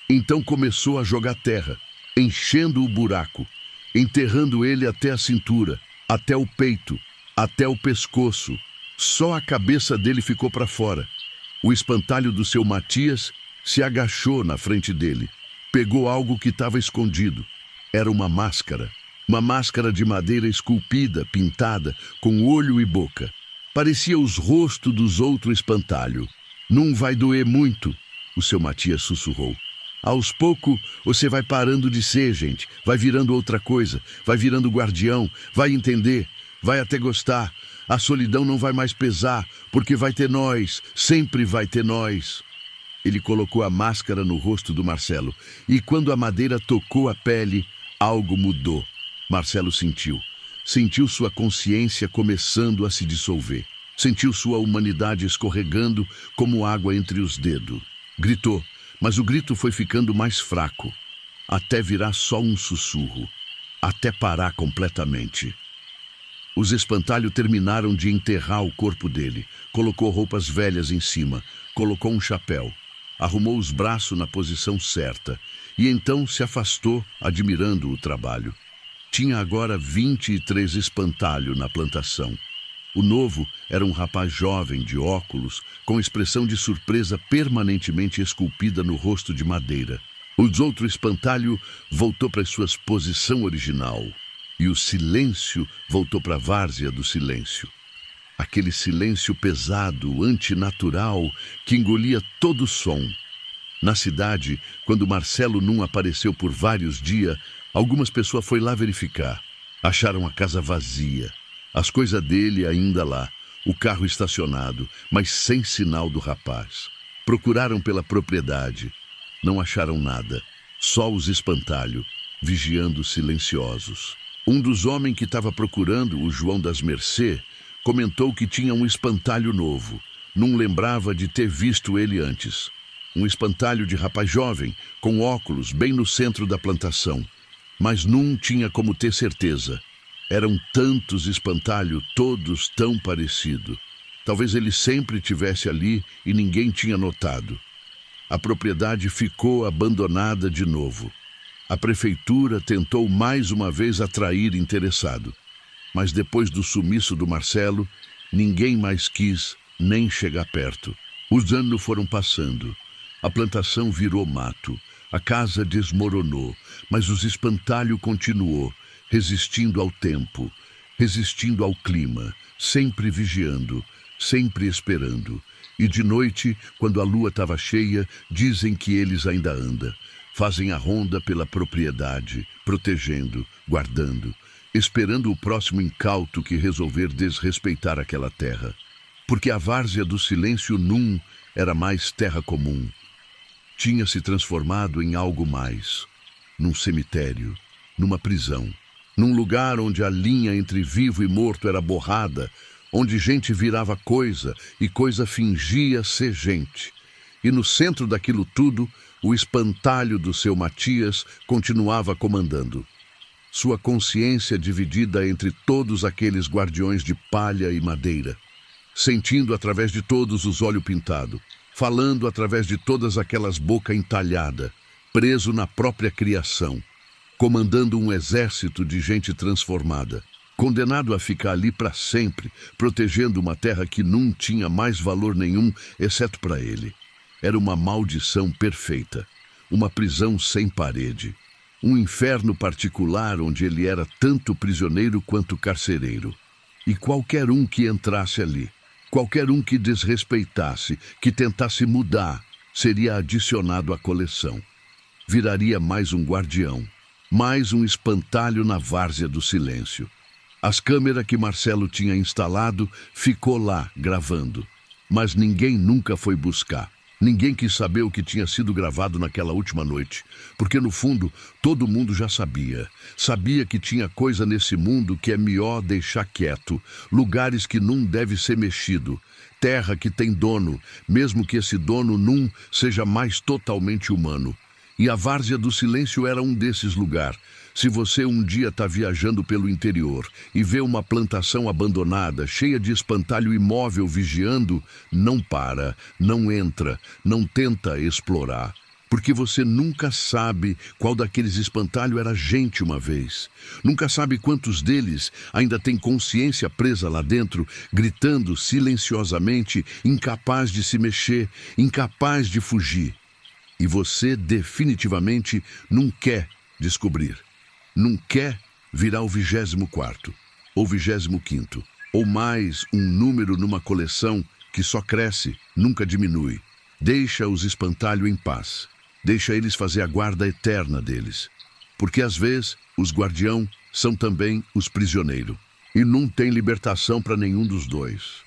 Então começou a jogar terra, enchendo o buraco, enterrando ele até a cintura, até o peito, até o pescoço. Só a cabeça dele ficou para fora. O espantalho do seu Matias se agachou na frente dele. Pegou algo que estava escondido. Era uma máscara de madeira esculpida, pintada, com olho e boca. Parecia os rostos dos outros espantalho. Não vai doer muito, o seu Matias sussurrou. Aos poucos, você vai parando de ser, gente. Vai virando outra coisa. Vai virando guardião. Vai entender. Vai até gostar. A solidão não vai mais pesar, porque vai ter nós. Sempre vai ter nós. Ele colocou a máscara no rosto do Marcelo. E quando a madeira tocou a pele, algo mudou. Marcelo sentiu. Sentiu sua consciência começando a se dissolver. Sentiu sua humanidade escorregando como água entre os dedos. Gritou, mas o grito foi ficando mais fraco, até virar só um sussurro, até parar completamente. Os espantalhos terminaram de enterrar o corpo dele. Colocou roupas velhas em cima, colocou um chapéu, arrumou os braços na posição certa e então se afastou, admirando o trabalho. Tinha agora 23 espantalhos na plantação. O novo era um rapaz jovem, de óculos, com expressão de surpresa permanentemente esculpida no rosto de madeira. Os outros espantalhos voltou para sua posição original. E o silêncio voltou para a várzea do silêncio. Aquele silêncio pesado, antinatural, que engolia todo o som. Na cidade, quando Marcelo não apareceu por vários dias, algumas pessoas foram lá verificar. Acharam a casa vazia. As coisas dele ainda lá, o carro estacionado, mas sem sinal do rapaz. Procuraram pela propriedade. Não acharam nada. Só os espantalhos, vigiando silenciosos. Um dos homens que estava procurando, o João das Mercê, comentou que tinha um espantalho novo. Não lembrava de ter visto ele antes. Um espantalho de rapaz jovem, com óculos, bem no centro da plantação. Mas não tinha como ter certeza. Eram tantos espantalhos, todos tão parecidos. Talvez ele sempre estivesse ali e ninguém tinha notado. A propriedade ficou abandonada de novo. A prefeitura tentou mais uma vez atrair interessado. Mas depois do sumiço do Marcelo, ninguém mais quis nem chegar perto. Os anos foram passando. A plantação virou mato. A casa desmoronou, mas os espantalhos continuou, resistindo ao tempo, resistindo ao clima, sempre vigiando, sempre esperando. E de noite, quando a lua estava cheia, dizem que eles ainda andam. Fazem a ronda pela propriedade, protegendo, guardando, esperando o próximo incauto que resolver desrespeitar aquela terra. Porque a várzea do silêncio num era mais terra comum. Tinha se transformado em algo mais, num cemitério, numa prisão, num lugar onde a linha entre vivo e morto era borrada, onde gente virava coisa e coisa fingia ser gente. E no centro daquilo tudo, o espantalho do seu Matias continuava comandando. Sua consciência dividida entre todos aqueles guardiões de palha e madeira, sentindo através de todos os olhos pintados, falando através de todas aquelas bocas entalhadas, preso na própria criação, comandando um exército de gente transformada, condenado a ficar ali para sempre, protegendo uma terra que não tinha mais valor nenhum, exceto para ele. Era uma maldição perfeita, uma prisão sem parede, um inferno particular onde ele era tanto prisioneiro quanto carcereiro. E qualquer um que entrasse ali, qualquer um que desrespeitasse, que tentasse mudar, seria adicionado à coleção. Viraria mais um guardião, mais um espantalho na várzea do silêncio. As câmeras que Marcelo tinha instalado ficou lá gravando, mas ninguém nunca foi buscar. Ninguém quis saber o que tinha sido gravado naquela última noite, porque no fundo todo mundo já sabia. Sabia que tinha coisa nesse mundo que é melhor deixar quieto, lugares que não deve ser mexido, terra que tem dono, mesmo que esse dono não seja mais totalmente humano. E a várzea do silêncio era um desses lugares. Se você um dia está viajando pelo interior e vê uma plantação abandonada, cheia de espantalho imóvel vigiando, não para, não entra, não tenta explorar. Porque você nunca sabe qual daqueles espantalhos era gente uma vez. Nunca sabe quantos deles ainda têm consciência presa lá dentro, gritando silenciosamente, incapaz de se mexer, incapaz de fugir. E você definitivamente não quer descobrir. Não quer virar o 24º, ou 25º, ou mais um número numa coleção que só cresce, nunca diminui. Deixa os espantalhos em paz. Deixa eles fazer a guarda eterna deles. Porque às vezes os guardião são também os prisioneiros. E não tem libertação para nenhum dos dois.